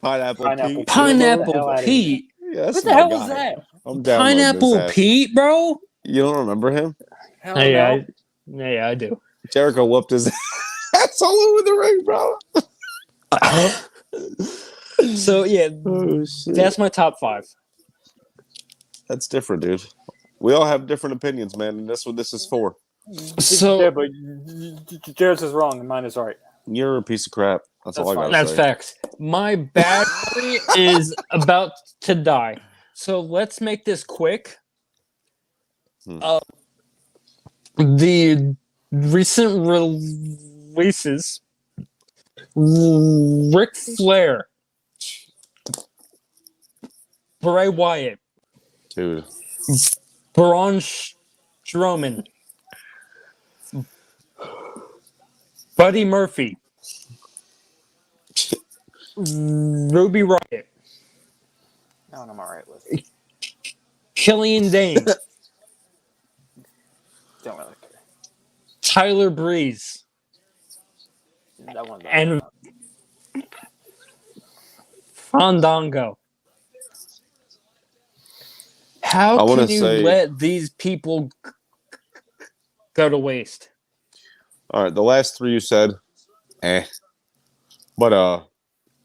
Pineapple Pete. Pineapple Pete. Yes, What the hell was that? I'm Pineapple Pete, bro. You don't remember him? Hell no. Yeah, I do. Jericho whooped his ass all over the ring, bro. So yeah, that's my top 5. That's different, dude. We all have different opinions, man, and that's what this is for. So yeah, but yours is wrong and mine is right. You're a piece of crap. That's all I got. That's facts. My battery is about to die. So let's make this quick. The recent releases: Ric Flair, Bray Wyatt, Dude. Braun Strowman, Buddy Murphy, Ruby Riott, No, I'm all right with it. Killian Dane, Don't really care. Tyler Breeze, That one. and Fandango. How wanna can you say- let these people go to waste? All right, the last three you said, but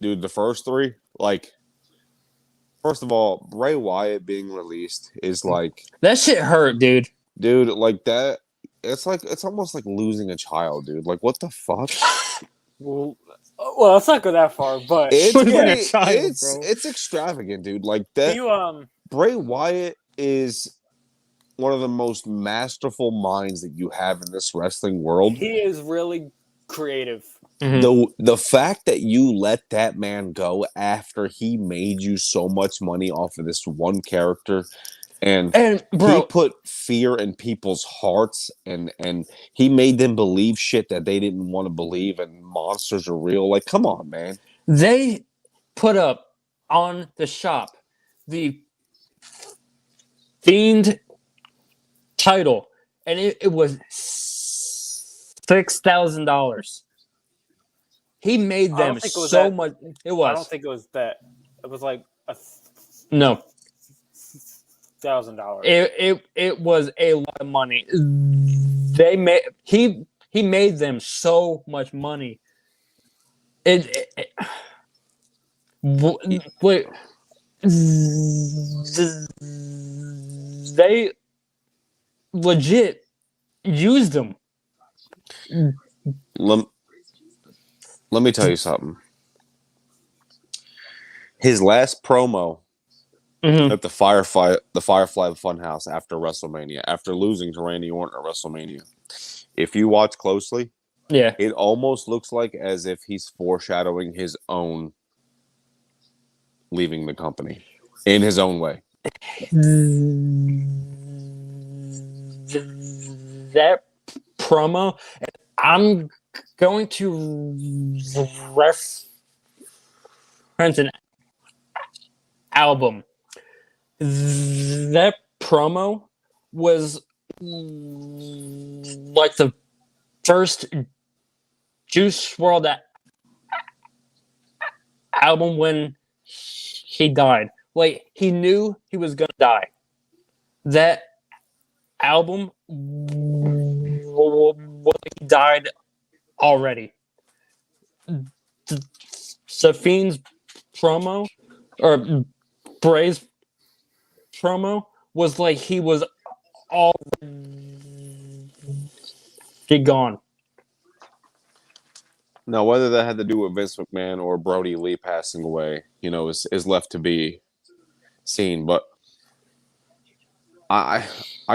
dude, the first three, like, first of all, Bray Wyatt being released is like, That shit hurt, dude. dude, like that. It's almost like losing a child, dude. Like, what the fuck? Well, let's not go that far, but It's Losing a getting, child, bro. it's extravagant, dude. Like that. you Bray Wyatt is one of the most masterful minds that you have in this wrestling world. he is really creative. The fact that you let that man go after he made you so much money off of this one character, and And he bro, put fear in people's hearts, and he made them believe shit that they didn't want to believe, and monsters are real. Like, come on, man. they put up on the shop the Fiend title, and it was $6,000. He made I them don't think it was so that- much. It I was don't think it was that. It was like no. $1,000. It was a lot of money. They made he made them so much money. Wait, they legit used them. Let me tell you something. His last promo at the Firefly Funhouse after WrestleMania, after losing to Randy Orton at WrestleMania. If you watch closely, Yeah, it almost looks like as if he's foreshadowing his own leaving the company in his own way. that promo. I'm going to reference an album. That promo was like the first Juice WRLD album when he died. Like, he knew he was gonna die. That album, he died already. Safine's promo, or Bray's promo, was like he was already gone. Now, whether that had to do with Vince McMahon or Brody Lee passing away, is left to be seen. But I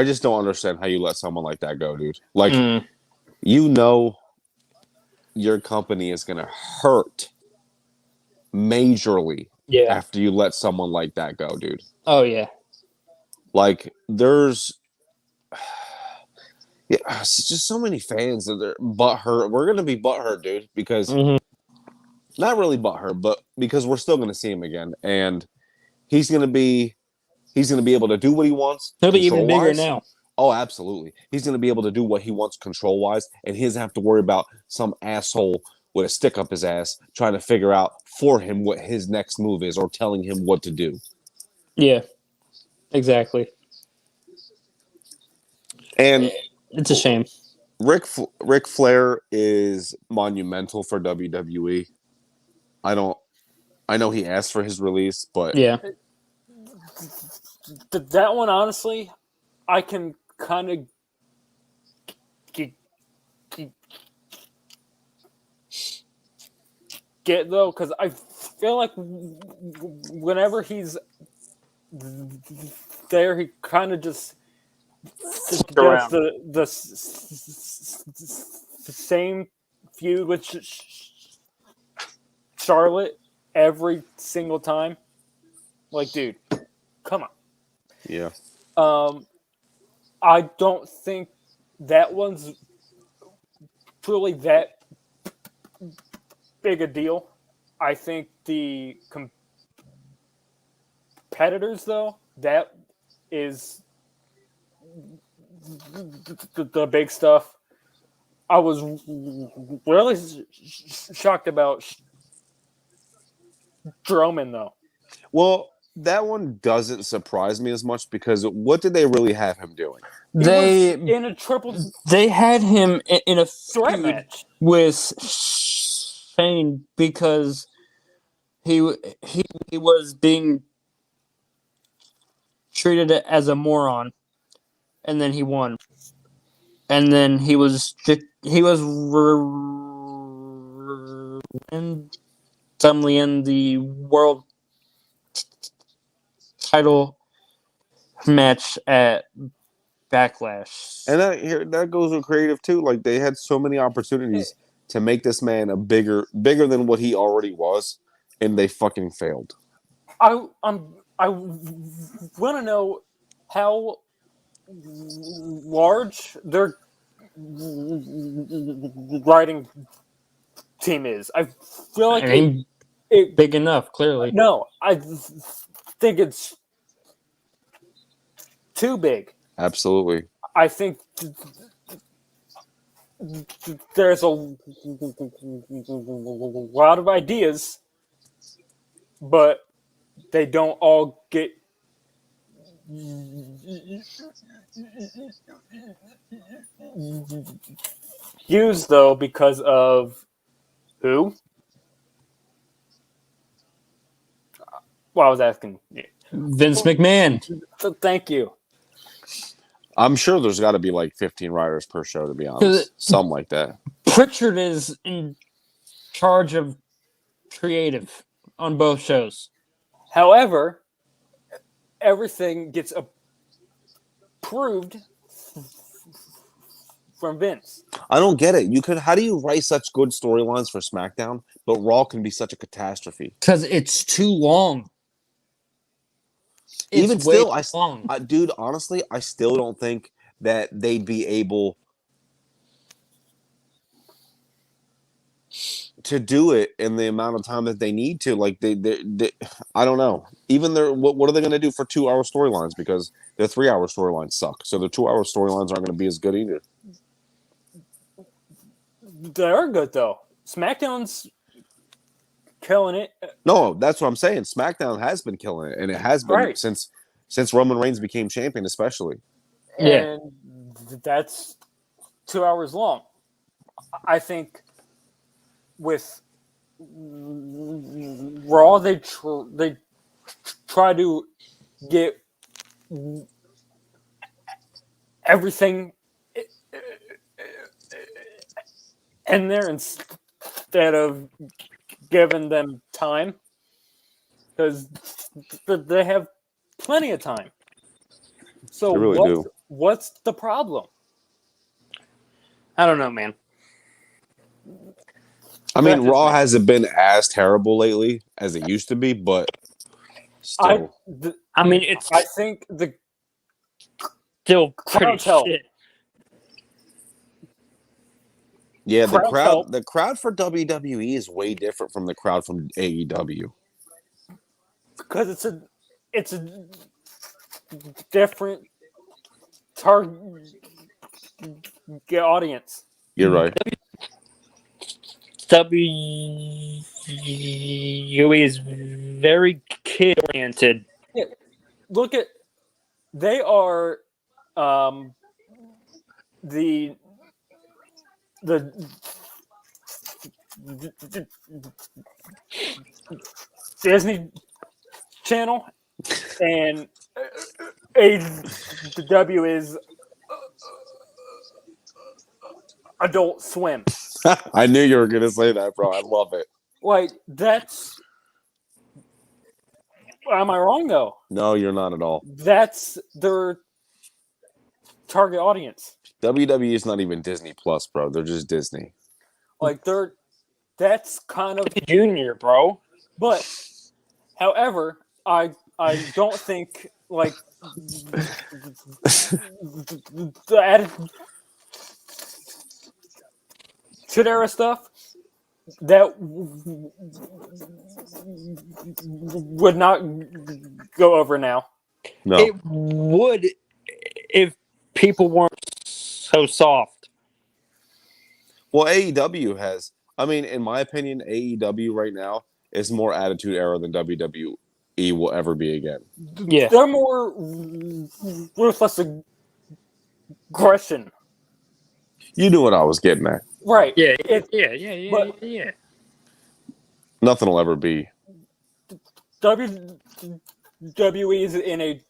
just don't understand how you let someone like that go, dude. Like, your company is going to hurt majorly after you let someone like that go, dude. Oh, yeah. Like, there's it's just so many fans that they're butthurt. We're going to be butthurt, dude, because not really butthurt, but because we're still going to see him again. And he's going to be able to do what he wants. He'll be even bigger now. Oh, absolutely. He's going to be able to do what he wants control-wise, and he doesn't have to worry about some asshole with a stick up his ass trying to figure out for him what his next move is or telling him what to do. Yeah, exactly. And it's a shame. Ric Flair is monumental for WWE. I know he asked for his release, but yeah, that one, honestly, I can kind of get though, because I feel like whenever he's there, he kind of just does the same feud with Charlotte every single time. Like, dude, come on. Yeah. I don't think that one's truly that big a deal. I think the competitors, though, that is the big stuff. I was really shocked about Strowman, though. Well, That one doesn't surprise me as much because what did they really have him doing? He was in a triple They had him in a threat feud match. with Shane because he was being treated as a moron, and then he won, and then he was randomly in the world title match at Backlash. And that goes with creative too. Like they had so many opportunities to make this man a bigger than what he already was, and they fucking failed. I want to know how large their writing team is. I feel like it big enough, clearly. No, I think it's too big. Absolutely. I think there's a lot of ideas, but they don't all get used, though, because of who? Well, I was asking. Vince McMahon. So thank you. I'm sure there's got to be like 15 writers per show, to be honest. Something like that. Pritchard is in charge of creative on both shows. However, everything gets approved from Vince. I don't get it. How do you write such good storylines for SmackDown, but Raw can be such a catastrophe? Because it's too long. Even still, long. Dude, honestly, I still don't think that they'd be able to do it in the amount of time that they need to. Like they I don't know. Even what are they going to do for 2-hour storylines? Because their 3-hour storylines suck. So their 2-hour storylines aren't going to be as good either. They are good though. SmackDown's killing it. No, that's what I'm saying. SmackDown has been killing it, and it has been since Roman Reigns became champion, especially. And that's 2 hours long. I think with Raw, they try to get everything in there instead of giving them time, because they have plenty of time. So they really do. What's the problem? I don't know, man. I mean, Raw hasn't been as terrible lately as it used to be, but still. I think the still pretty shit. Yeah, the crowd for WWE is way different from the crowd from AEW. Because it's a different target audience. You're right. WWE is very kid oriented. Yeah, look at they are the Disney Channel, and AEW is Adult Swim. I knew you were going to say that, bro. I love it. Like, that's... Am I wrong, though? No, you're not at all. That's their target audience. WWE is not even Disney Plus, bro. They're just Disney. Like, that's kind of... Junior, bro. But, however, I don't think, like, the Attitude Era stuff, that would not go over now. No. It would if people weren't so soft. Well, AEW has... I mean, in my opinion, AEW right now is more Attitude Era than WWE will ever be again. Yeah. They're more ruthless aggression. You knew what I was getting at. Right. Yeah. It, Yeah. Yeah. Nothing will ever be. WWE is in a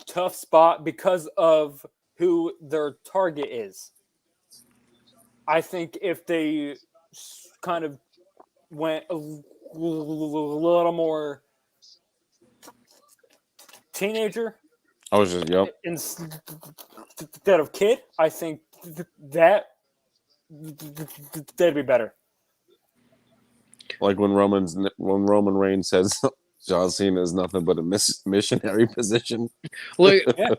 tough spot because of who their target is. I think if they kind of went a little more teenager I was just, yep. instead of kid, I think that'd be better. Like when Roman Reigns says John Cena is nothing but a missionary position. Like, Yeah.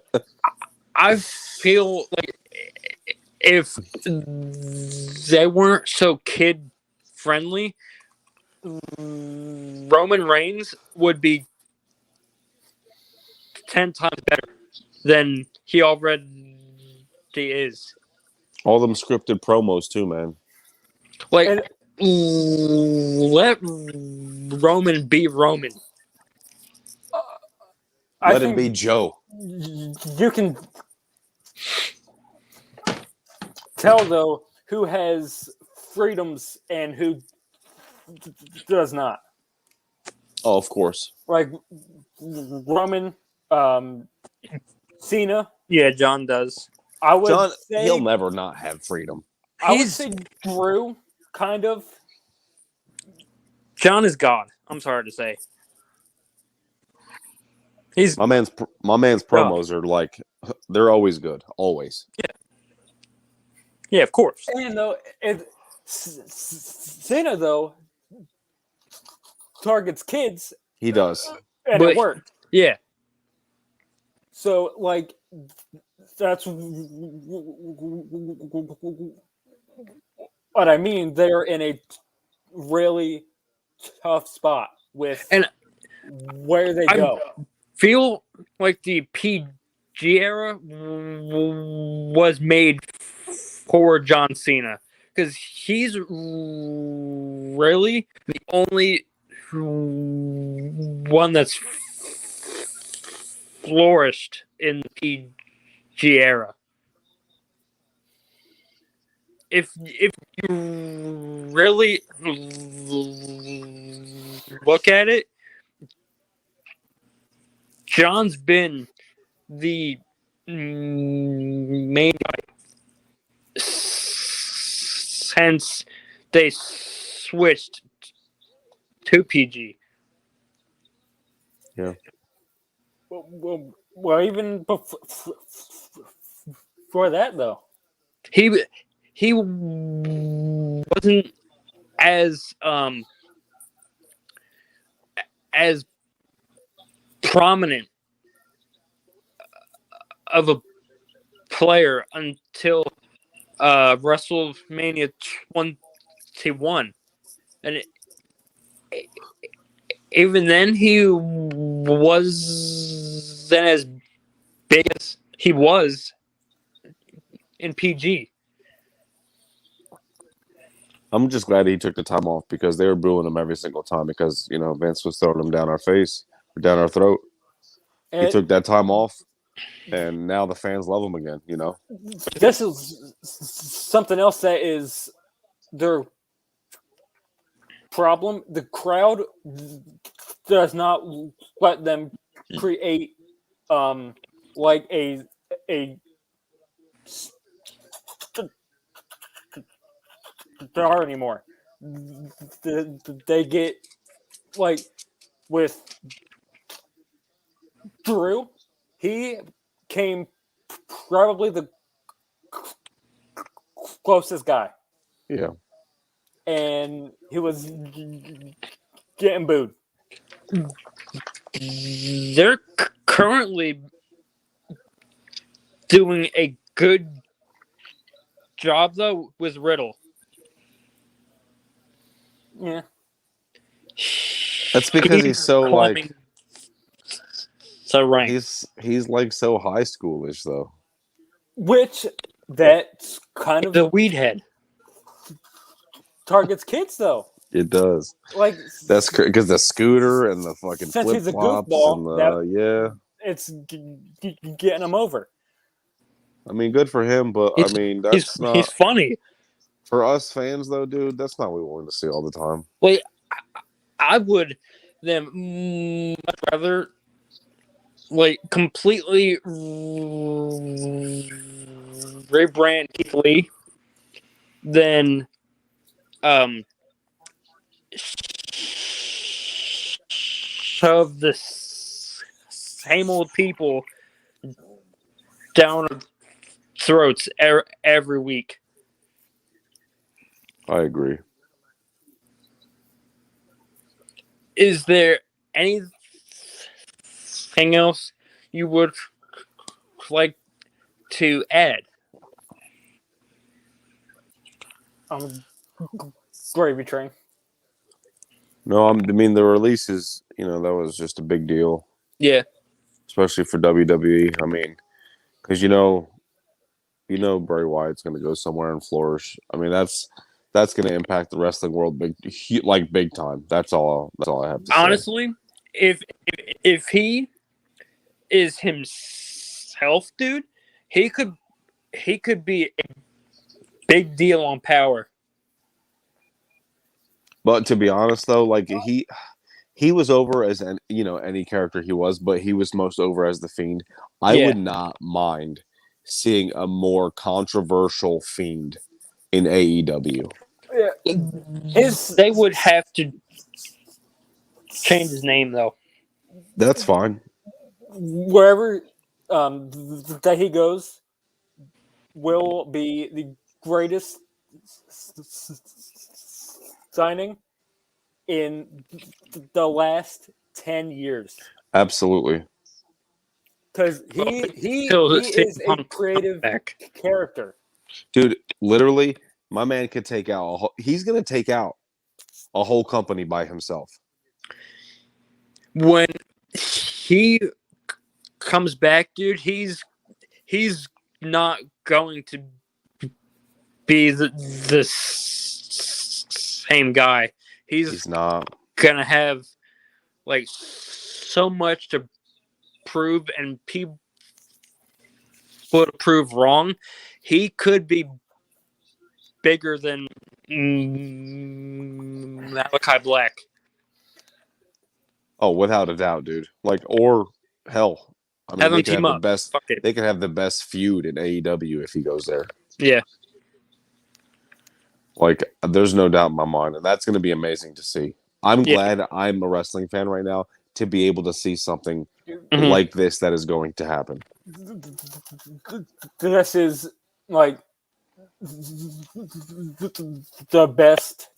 I feel like if they weren't so kid friendly, Roman Reigns would be 10 times better than he already is. All them scripted promos too, man. Like, And let Roman be Roman. I Let him think be Joe. you can tell though who has freedoms and who does not. Oh, of course. Like Roman, Cena. Yeah, John does. I would John, say he'll never not have freedom. I would say Drew, kind of. John is God. I'm sorry to say. He's My man's promos are like they're always good, always. yeah, of course. And though Cena though targets kids, He does. and But- it worked. Yeah. So like that's what I mean. They're in a really tough spot with And where they go. Feel like the PG era was made for John Cena because he's really the only one that's flourished in the PG era. If you really look at it, John's been the main guy since they switched to PG. Yeah. Well, even before that, though, He wasn't as prominent of a player until WrestleMania 21, and even then he wasn't as big as he was in PG. I'm just glad he took the time off because they were booing him every single time because Vince was throwing him down our face, or down our throat. He took that time off, and now the fans love him again. This is something else that is their problem. The crowd does not let them create like a star anymore. They get like with Drew, he came probably the closest guy, Yeah. and he was getting booed. They're currently doing a good job though with Riddle. Yeah. That's because he's so like so right. he's like so high schoolish though. Which that's kind of The weed head. targets kids though. It does. Like That's because the scooter and the fucking since flip he's a flops goofball, and that it's getting him over. I mean, good for him, but I mean, that's He's not funny. for us fans, though, dude. That's not what we want to see all the time. Wait, I would then much rather like completely rebrand Keith Lee than shove the same old people down our throats every week. I agree. Is there anything else you would like to add? Gravy train. No, I mean the release is, that was just a big deal, Yeah. especially for WWE. I mean, because Bray Wyatt's going to go somewhere and flourish. I mean, that's going to impact the wrestling world big time. That's all I have to say. Honestly, if he is himself, dude, he could be a big deal on Power. But to be honest, though, like he was over as any character he was, but he was most over as the Fiend. I would not mind seeing a more controversial Fiend in AEW. Yeah. They would have to change his name, though. That's fine. Wherever that he goes will be the greatest signing in the last 10 years. Absolutely. Because he is a creative character. Dude, literally, my man could take out he's going to take out a whole company by himself. When he comes back, dude, he's not going to be the same guy. He's not gonna have like so much to prove, and people would prove wrong. He could be bigger than Malachi Black. Oh, without a doubt, dude. Like, or hell, I mean, they could have the best. They could have the best feud in AEW if he goes there. Yeah. Like, there's no doubt in my mind, and that's going to be amazing to see. I'm glad I'm a wrestling fan right now to be able to see something like this that is going to happen. This is like the best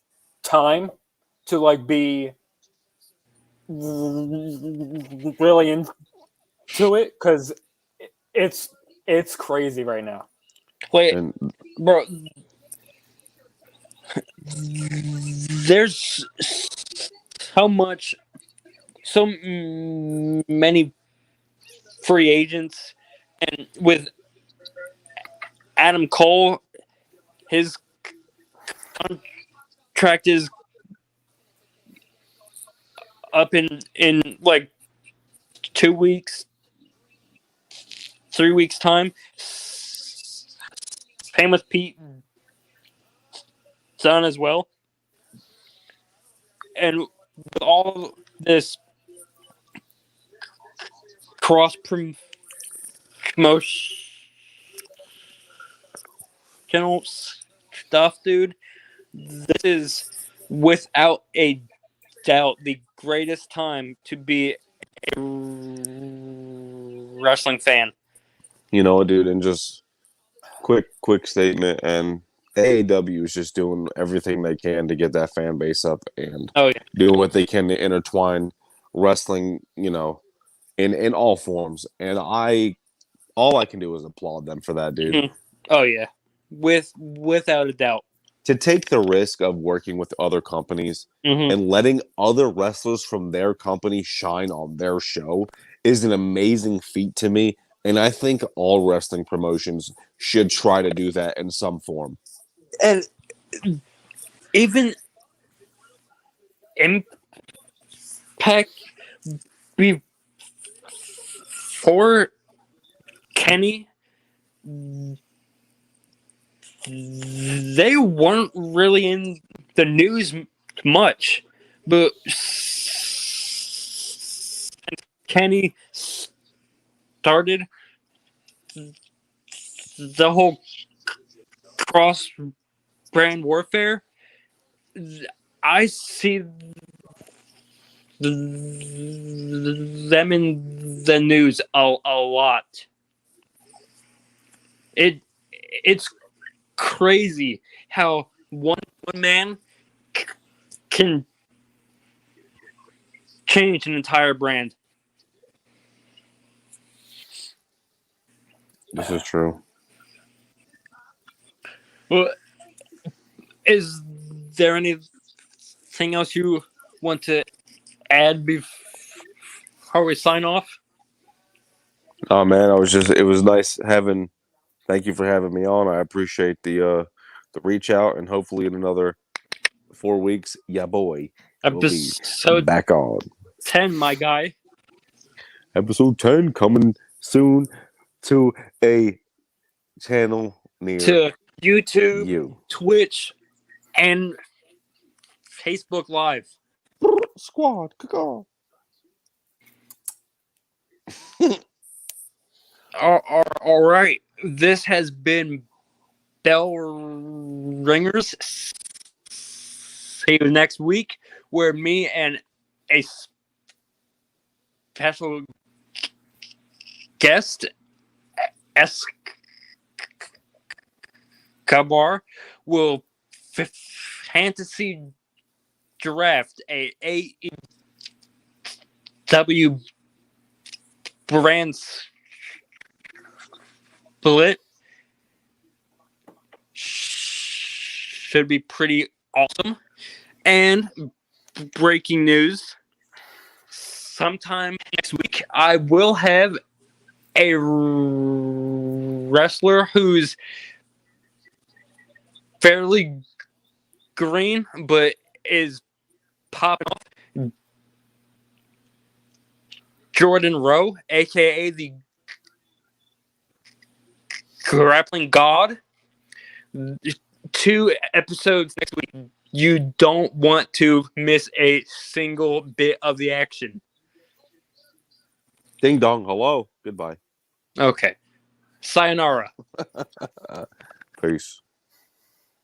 time to like be really into it because it's crazy right now. Wait, bro. There's so many free agents, and with Adam Cole, his contract is up in like 2 weeks, 3 weeks time. Same with Pete Dunne as well. And with all this cross promotional stuff, dude, this is without a doubt the greatest time to be a wrestling fan. You know, dude, and just quick statement, and AEW is just doing everything they can to get that fan base up and doing what they can to intertwine wrestling, in all forms. And all I can do is applaud them for that, dude. Mm-hmm. Oh yeah, without a doubt. To take the risk of working with other companies and letting other wrestlers from their company shine on their show is an amazing feat to me. And I think all wrestling promotions should try to do that in some form. And even Impact before Kenny, they weren't really in the news much, but since Kenny started the whole cross brand warfare, I see them in the news a lot. It's crazy how one man can change an entire brand. This is true. Well, is there anything else you want to add before we sign off? Oh man, it was nice having. Thank you for having me on. I appreciate the reach out, and hopefully in another 4 weeks, yeah, boy, will be Episode back on 10, my guy. episode 10 coming soon to a channel near To YouTube, you. Twitch, and Facebook Live. Squad, caw. All right. This has been Bell Ringers. See you next week, where me and a special guest, Escobar, will fantasy draft a AEW brand split. Should be pretty awesome. And breaking news, sometime next week I will have a wrestler who's fairly green but is popping off. Jordan Rowe, aka the Grappling God. 2 episodes next week. You don't want to miss a single bit of the action. Ding dong, hello, goodbye. Okay. Sayonara. Peace.